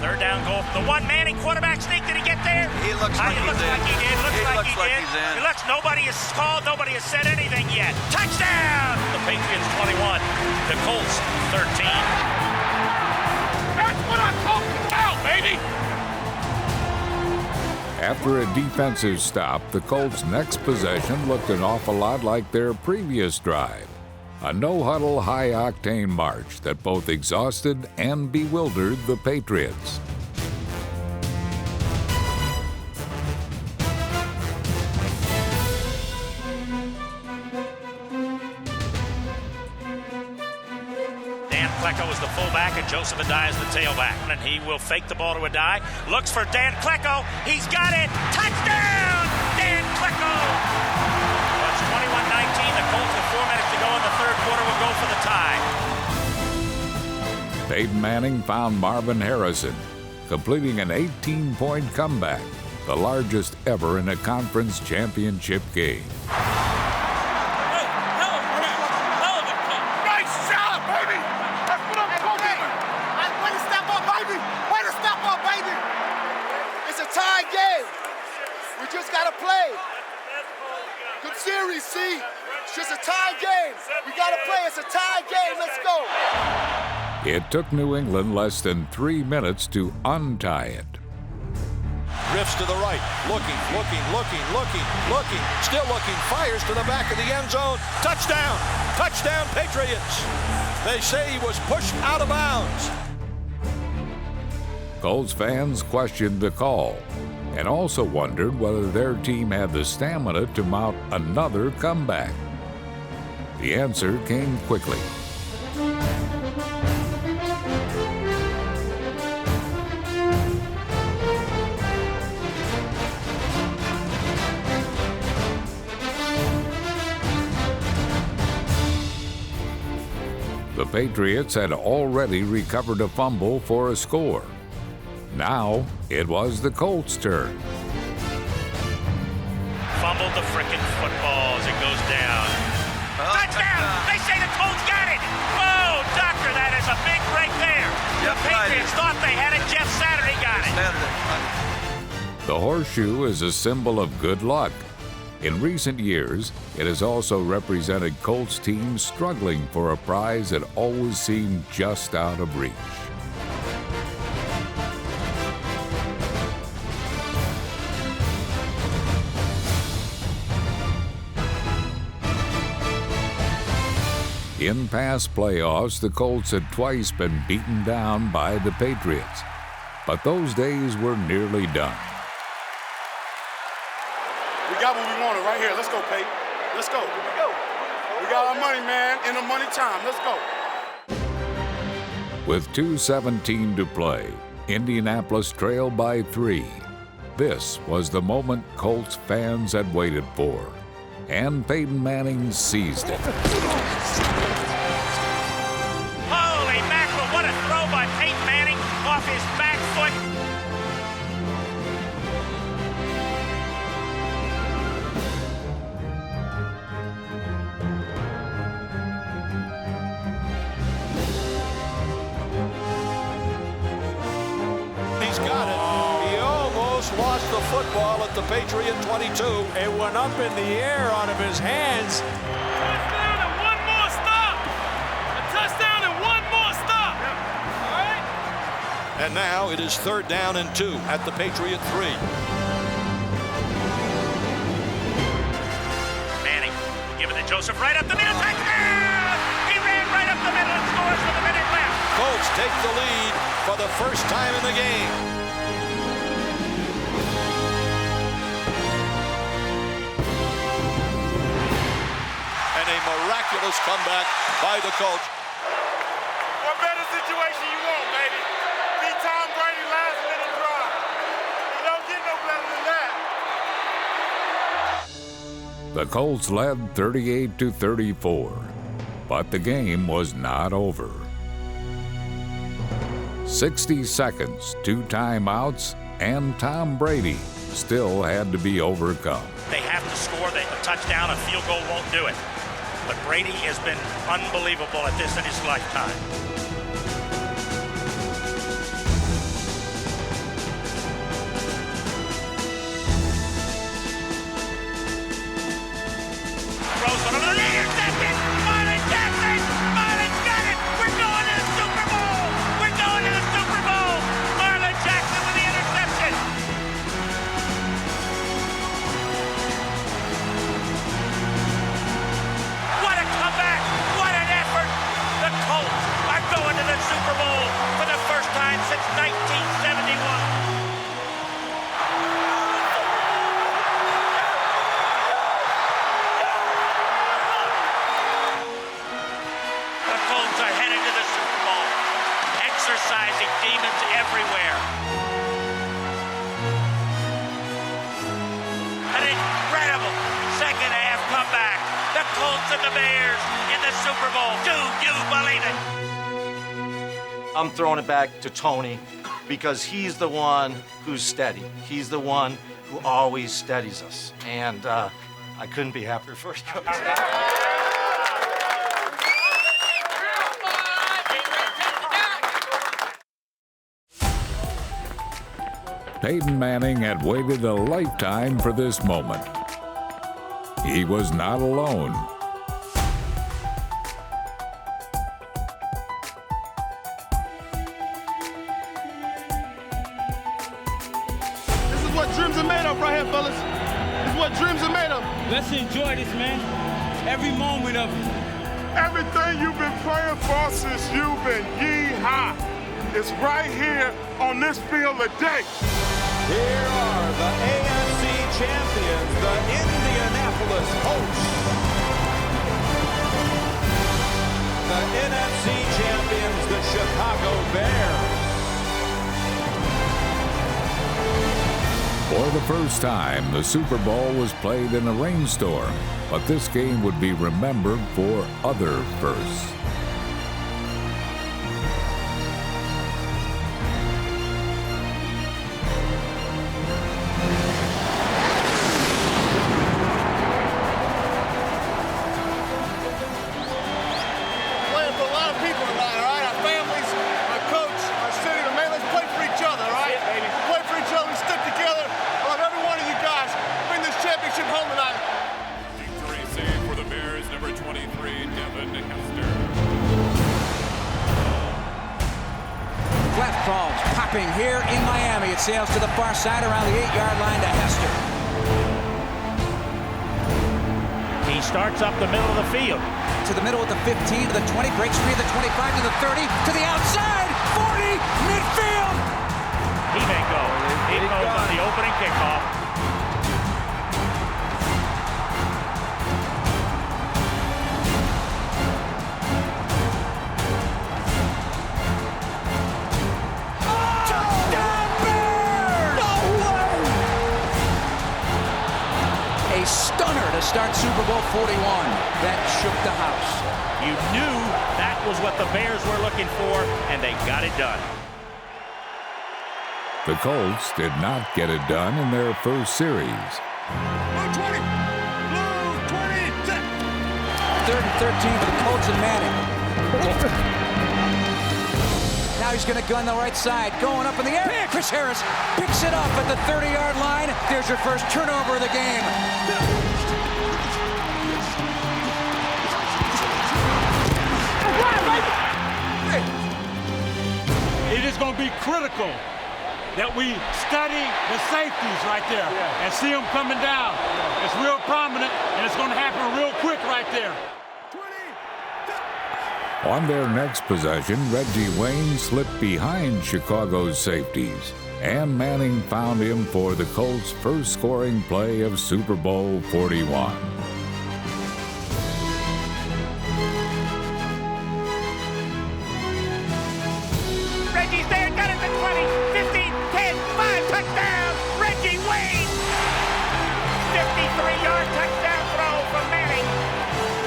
Third down goal. The one Manning quarterback sneak. Did he get there? He looks like he he's looks in. like he did. Looks like he did. He's in. He looks. Nobody has called. Nobody has said anything yet. Touchdown! The Patriots 21. The Colts 13. That's what I'm talking about, baby! After a defensive stop, the Colts' next possession looked an awful lot like their previous drive. A no-huddle, high-octane march that both exhausted and bewildered the Patriots. Klecko is the fullback and Joseph Adai is the tailback. And he will fake the ball to Adai. Looks for Dan Klecko. He's got it. Touchdown! Dan Klecko! Well, it's 21-19. The Colts with 4 minutes to go in the third quarter will go for the tie. Peyton Manning found Marvin Harrison, completing an 18-point comeback, the largest ever in a conference championship game. Just gotta play. Good series, see? It's just a tie game. We gotta play. It's a tie game. Let's go. It took New England less than 3 minutes to untie it. Drifts to the right, looking, still looking, fires to the back of the end zone. Touchdown! Touchdown, Patriots! They say he was pushed out of bounds. Colts fans questioned the call and also wondered whether their team had the stamina to mount another comeback. The answer came quickly. The Patriots had already recovered a fumble for a score. Now, it was the Colts' turn. Fumbled the frickin' football as it goes down. Touchdown! They say the Colts got it! Whoa, doctor, that is a big break there. The Patriots thought they had it. Jeff Saturday got it. The horseshoe is a symbol of good luck. In recent years, it has also represented Colts teams struggling for a prize that always seemed just out of reach. In past playoffs, the Colts had twice been beaten down by the Patriots, but those days were nearly done. We got what we wanted right here. Let's go, Peyton. Let's go. We got our money, man, in the money time. Let's go. With 2:17 to play, Indianapolis trailed by 3. This was the moment Colts fans had waited for, and Peyton Manning seized it. Holy mackerel, what a throw by Peyton Manning off his back foot. He's got it. He almost lost the football at the Patriot 22. It went up in the air out of his hands. Touchdown and one more stop. A touchdown and one more stop. All right? And now it is 3rd down and 2 at the Patriot 3. Manning giving it to Joseph right up the middle. Touchdown! He ran right up the middle and scores with a minute left. Colts take the lead for the first time in the game. And a miraculous comeback by the Colts. What better situation you want, baby? Be Tom Brady last minute drive. You don't get no better than that. The Colts led 38-34, but the game was not over. 60 seconds, 2 timeouts, and Tom Brady still had to be overcome. They have to score. A touchdown, a field goal won't do it. But Brady has been unbelievable at this in his lifetime. They're headed to the Super Bowl. Exercising demons everywhere. An incredible second half comeback. The Colts and the Bears in the Super Bowl. Do you believe it? I'm throwing it back to Tony because he's the one who's steady. He's the one who always steadies us. And I couldn't be happier for his coach. Peyton Manning had waited a lifetime for this moment. He was not alone. This is what dreams are made of right here, fellas. This is what dreams are made of. Let's enjoy this, man. Every moment of it. Everything you've been praying for since you've been yee-haw is right here on this field today. Here are the AFC champions, the Indianapolis Colts. The NFC champions, the Chicago Bears. For the first time, the Super Bowl was played in a rainstorm, but this game would be remembered for other firsts. Playing for a lot of people tonight, all right? Our families, our coach, our city, the man. Let's play for each other, all right? We play for each other, we stick together. I love every one of you guys. Bring this championship home tonight. Victory save for the Bears, number 23, Devin Hester. Flat falls, popping here in Miami. It sails to the far side around the 8-yard line to Hester. He starts up the middle of the field. To the middle of the 15, to the 20, breaks free of the 25, to the 30, to the outside, 40, midfield. He may go. He goes on the opening kickoff. A stunner to start Super Bowl 41. That shook the house. You knew that was what the Bears were looking for, and they got it done. The Colts did not get it done in their first series. Blue 20. Blue 20. Set. 3rd and 13 for the Colts and Manning. Now he's going to gun the right side, going up in the air. Chris Harris picks it up at the 30-yard line. There's your first turnover of the game. It is going to be critical that we study the safeties right there and see them coming down. It's real prominent, and it's going to happen real quick right there. On their next possession, Reggie Wayne slipped behind Chicago's safeties, and Manning found him for the Colts' first scoring play of Super Bowl 41. Reggie's there, got it to 20, 15, 10, 5, touchdown, Reggie Wayne. 53-yard touchdown throw from Manning.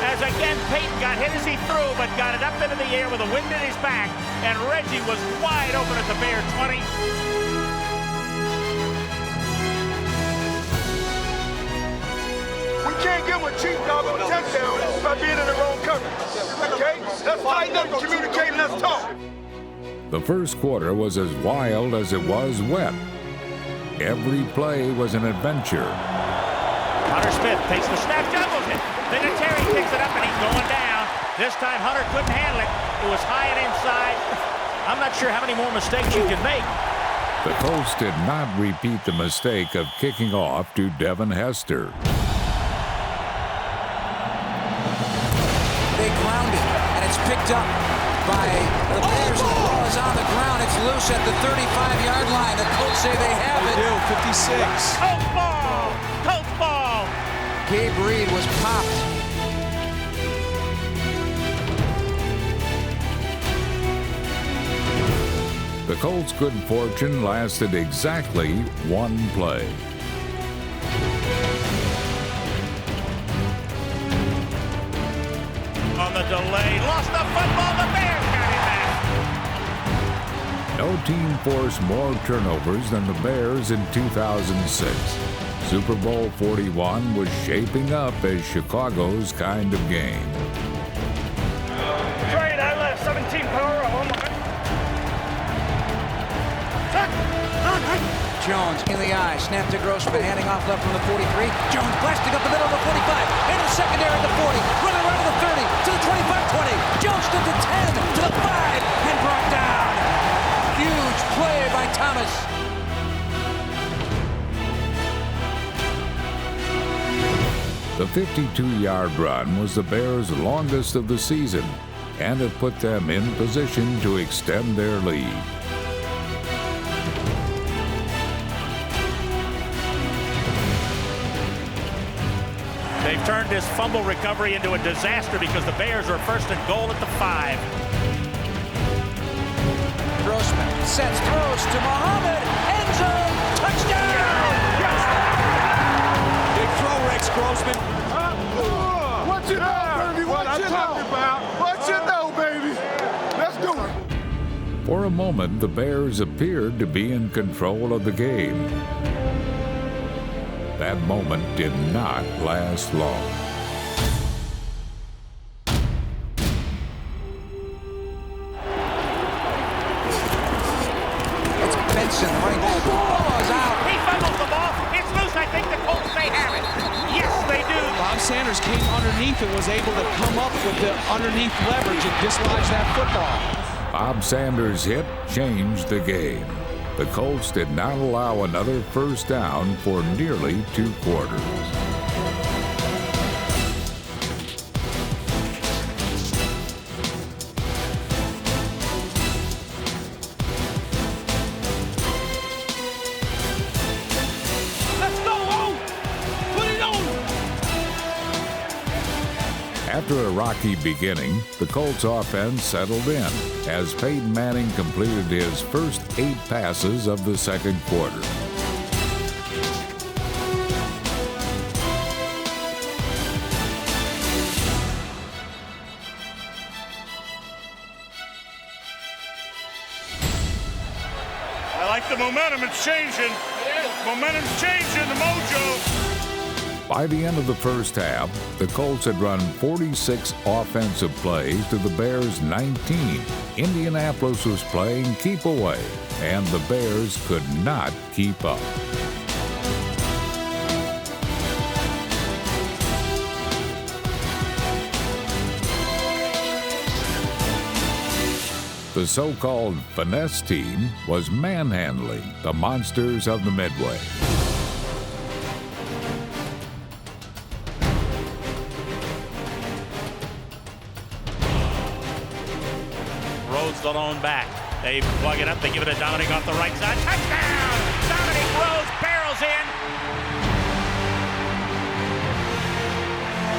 As again, Peyton got hit as he threw, but got it up into the air with the wind in his back, and Reggie was wide open at the Bear 20. We can't give them a cheap dog on a touchdown by being in the wrong coverage. Okay? Let's tighten up, communicate, and let's talk. The first quarter was as wild as it was wet. Every play was an adventure. Hunter Smith takes the snap, juggles it. Banijay picks it up, and he's going down. This time Hunter couldn't handle it. It was high and inside. I'm not sure how many more mistakes you can make. The Colts did not repeat the mistake of kicking off to Devin Hester. They ground it, and it's picked up by the Bears. The ball is on the ground. It's loose at the 35-yard line. The Colts say they have it. They do, 56. Colts ball! Colts ball! Gabe Reed was popped. The Colts' good fortune lasted exactly one play. On the delay, lost the football, the Bears got it back. No team forced more turnovers than the Bears in 2006. Super Bowl 41 was shaping up as Chicago's kind of game. Trade, I left 17 power. Jones in the eye, snap to Grossman, handing off left from the 43. Jones blasting up the middle of the 45, into the secondary at the 40, running right to the 30, to the 25-20. Jones to the 10, to the 5, and brought down. Huge play by Thomas. The 52-yard run was the Bears' longest of the season, and it put them in position to extend their lead. They've turned this fumble recovery into a disaster because the Bears are first and goal at the 5. Grossman sets, throws to Muhammad, end zone, touchdown! Big throw, Rex Grossman. What you know, baby? What you know? What you know, baby? Let's do it. For a moment, the Bears appeared to be in control of the game. That moment did not last long. It's Benson running back. Ball is out. He fumbles the ball. It's loose. I think the Colts may have it. Yes, they do. Bob Sanders came underneath and was able to come up with the underneath leverage and dislodge that football. Bob Sanders' hit changed the game. The Colts did not allow another first down for nearly 2 quarters. Let's go, put it on! After a rocky beginning, the Colts offense settled in as Peyton Manning completed his first 8 passes of the second quarter. I like the momentum, it's changing. Momentum's changing, the mojo. By the end of the first half, the Colts had run 46 offensive plays to the Bears' 19. Indianapolis was playing keep away, and the Bears could not keep up. The so-called finesse team was manhandling the monsters of the Midway. On back. They plug it up. They give it to Dominic off the right side. Touchdown! Dominic Rose barrels in.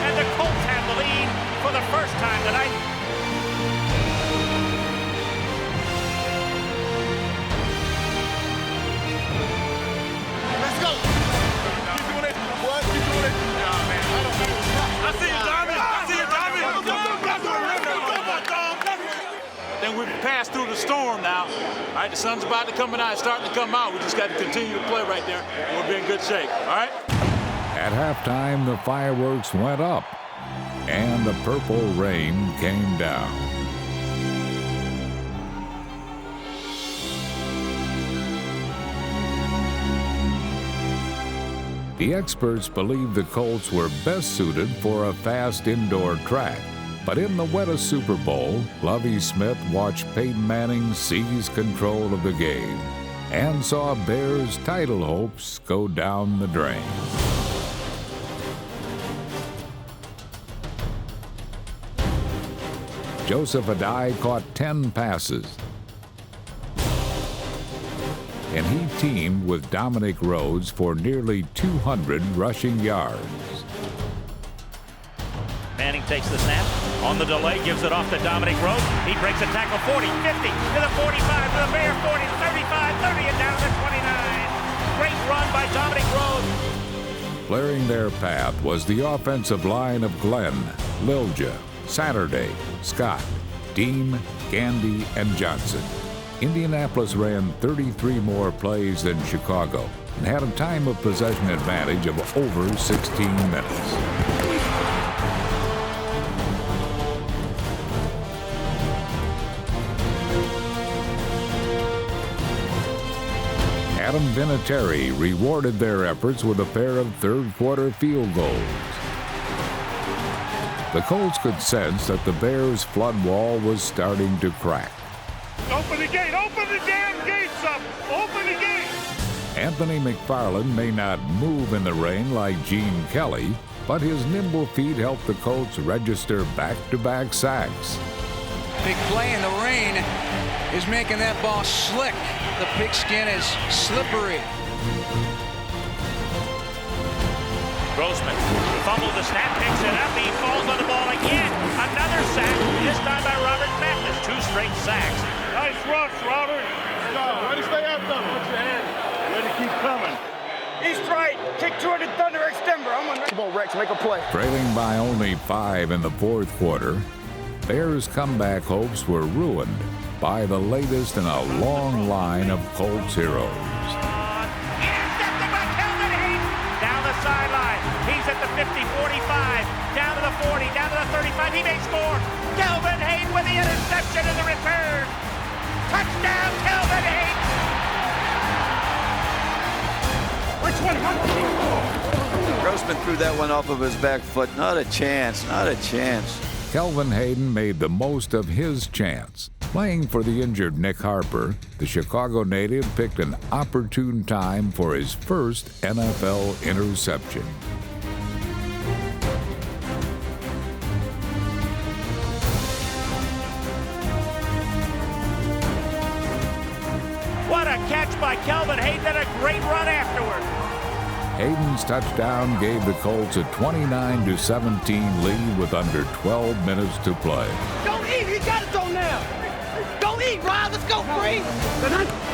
And the Colts have the lead for the first time tonight. Let's go. Keep doing it. What? Keep doing it. Yeah, man. I see you, Dominic. I see you, Dominic. Then we've passed through the storm now. All right, the sun's about to come out, it's starting to come out. We just got to continue to play right there, and we'll be in good shape, all right? At halftime, the fireworks went up, and the purple rain came down. The experts believe the Colts were best suited for a fast indoor track. But in the wettest Super Bowl, Lovie Smith watched Peyton Manning seize control of the game and saw Bears' title hopes go down the drain. Joseph Adai caught 10 passes, and he teamed with Dominic Rhodes for nearly 200 rushing yards. Manning takes the snap. On the delay, gives it off to Dominic Rose. He breaks a tackle 40, 50, to the 45, to the Bear 40, 35, 30, and down to the 29. Great run by Dominic Rose. Clearing their path was the offensive line of Glenn, Lilja, Saturday, Scott, Dean, Gandy, and Johnson. Indianapolis ran 33 more plays than Chicago and had a time of possession advantage of over 16 minutes. Adam Vinatieri rewarded their efforts with a pair of third-quarter field goals. The Colts could sense that the Bears' flood wall was starting to crack. Open the gate! Open the damn gates up! Open the gate! Anthony McFarland may not move in the rain like Gene Kelly, but his nimble feet helped the Colts register back-to-back sacks. Big play in the rain is making that ball slick. The pigskin is slippery. Grossman fumbles the snap, picks it up, he falls on the ball again. Another sack, this time by Robert Mathis. 2 straight sacks. Nice rush, Robert. Ready to stay after him. Put your hand. Ready to keep coming. East right. Kick toward the Thunder extender. Come on, Rex, make a play. Trailing by only 5 in the fourth quarter, Bears' comeback hopes were ruined by the latest in a long line of Colts heroes. Intercepted by Kelvin Hayden. Down the sideline. He's at the 50, 45. Down to the 40, down to the 35. He may score. Kelvin Hayden with the interception and the return. Touchdown, Kelvin Hayden. Which one? Grossman threw that one off of his back foot. Not a chance, not a chance. Kelvin Hayden made the most of his chance. Playing for the injured Nick Harper, the Chicago native picked an opportune time for his first NFL interception. What a catch by Kelvin Hayden and a great run afterward. Hayden's touchdown gave the Colts a 29-17 lead with under 12 minutes to play. Don't eat, he got it though now. Don't eat, Ryan, let's go, free.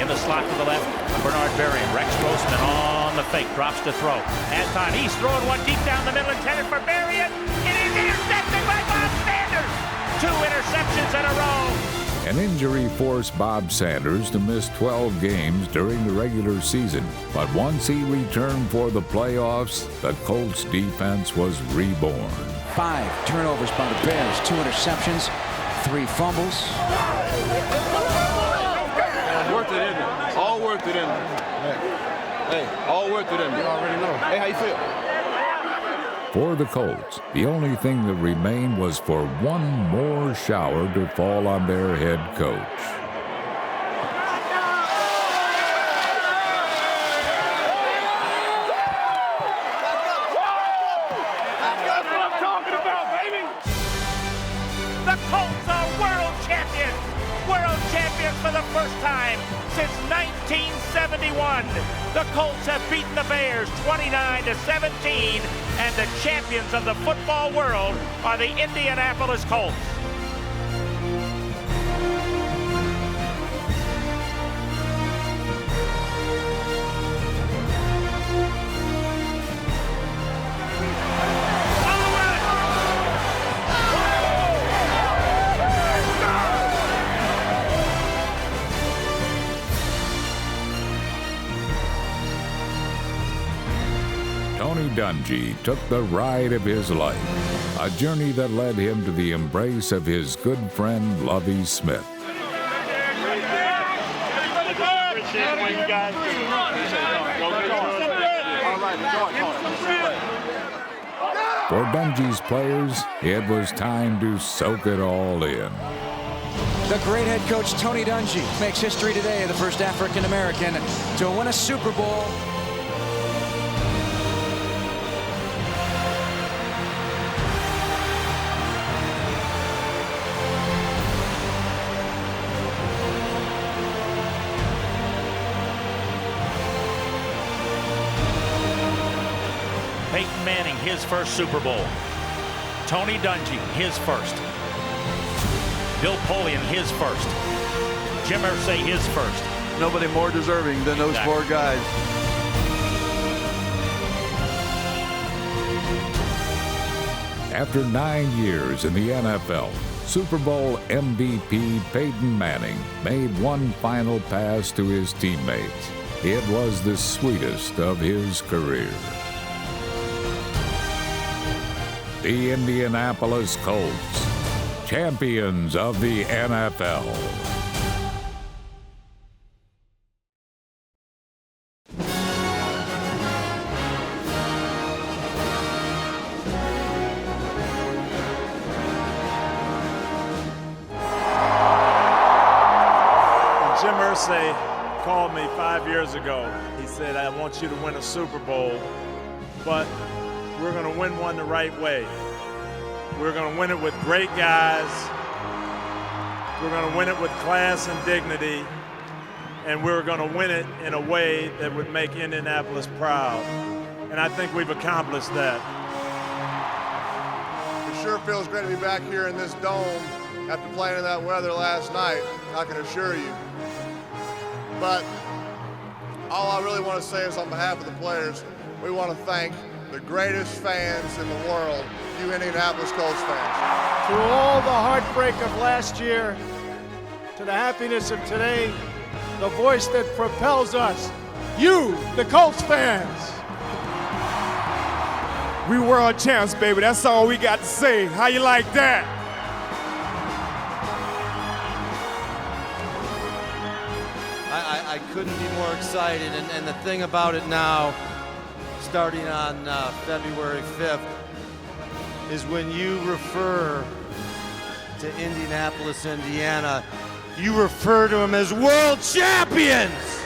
In the slot to the left, Bernard Berry. Rex Grossman on the fake, drops to throw. At time, he's throwing one deep down the middle, intended for Berry, and it is intercepted by Bob Sanders. 2 interceptions in a row. An injury forced Bob Sanders to miss 12 games during the regular season, but once he returned for the playoffs, the Colts defense was reborn. 5 turnovers by the Bears, 2 interceptions, 3 fumbles. Worth it, isn't it? All worth it, isn't it? Hey, all worth it, isn't it? You already know. Hey, how you feel? For the Colts, the only thing that remained was for one more shower to fall on their head coach. That's what I'm talking about, baby! The Colts are world champions! World champions for the first time since 1971. The Colts have beaten the Bears 29-17, and the champions of the football world are the Indianapolis Colts. Dungy took the ride of his life, a journey that led him to the embrace of his good friend Lovie Smith. For Dungy's players, it was time to soak it all in. The great head coach Tony Dungy makes history today, the first African-American to win a Super Bowl. Peyton Manning, his first Super Bowl. Tony Dungy, his first. Bill Polian, his first. Jim Irsay, his first. Nobody more deserving than those four guys. After 9 years in the NFL, Super Bowl MVP Peyton Manning made one final pass to his teammates. It was the sweetest of his career. The Indianapolis Colts, champions of the NFL. Jim Irsay called me 5 years ago. He said, I want you to win a Super Bowl, but we're going to win one the right way. We're going to win it with great guys. We're going to win it with class and dignity. And we're going to win it in a way that would make Indianapolis proud. And I think we've accomplished that. It sure feels great to be back here in this dome after playing in that weather last night, I can assure you. But all I really want to say is on behalf of the players, we want to thank the greatest fans in the world, you Indianapolis Colts fans. Through all the heartbreak of last year, to the happiness of today, the voice that propels us, you, the Colts fans. We world champs, baby. That's all we got to say. How you like that? I couldn't be more excited, and the thing about it now, starting on February 5th, is when you refer to Indianapolis, Indiana, you refer to them as world champions!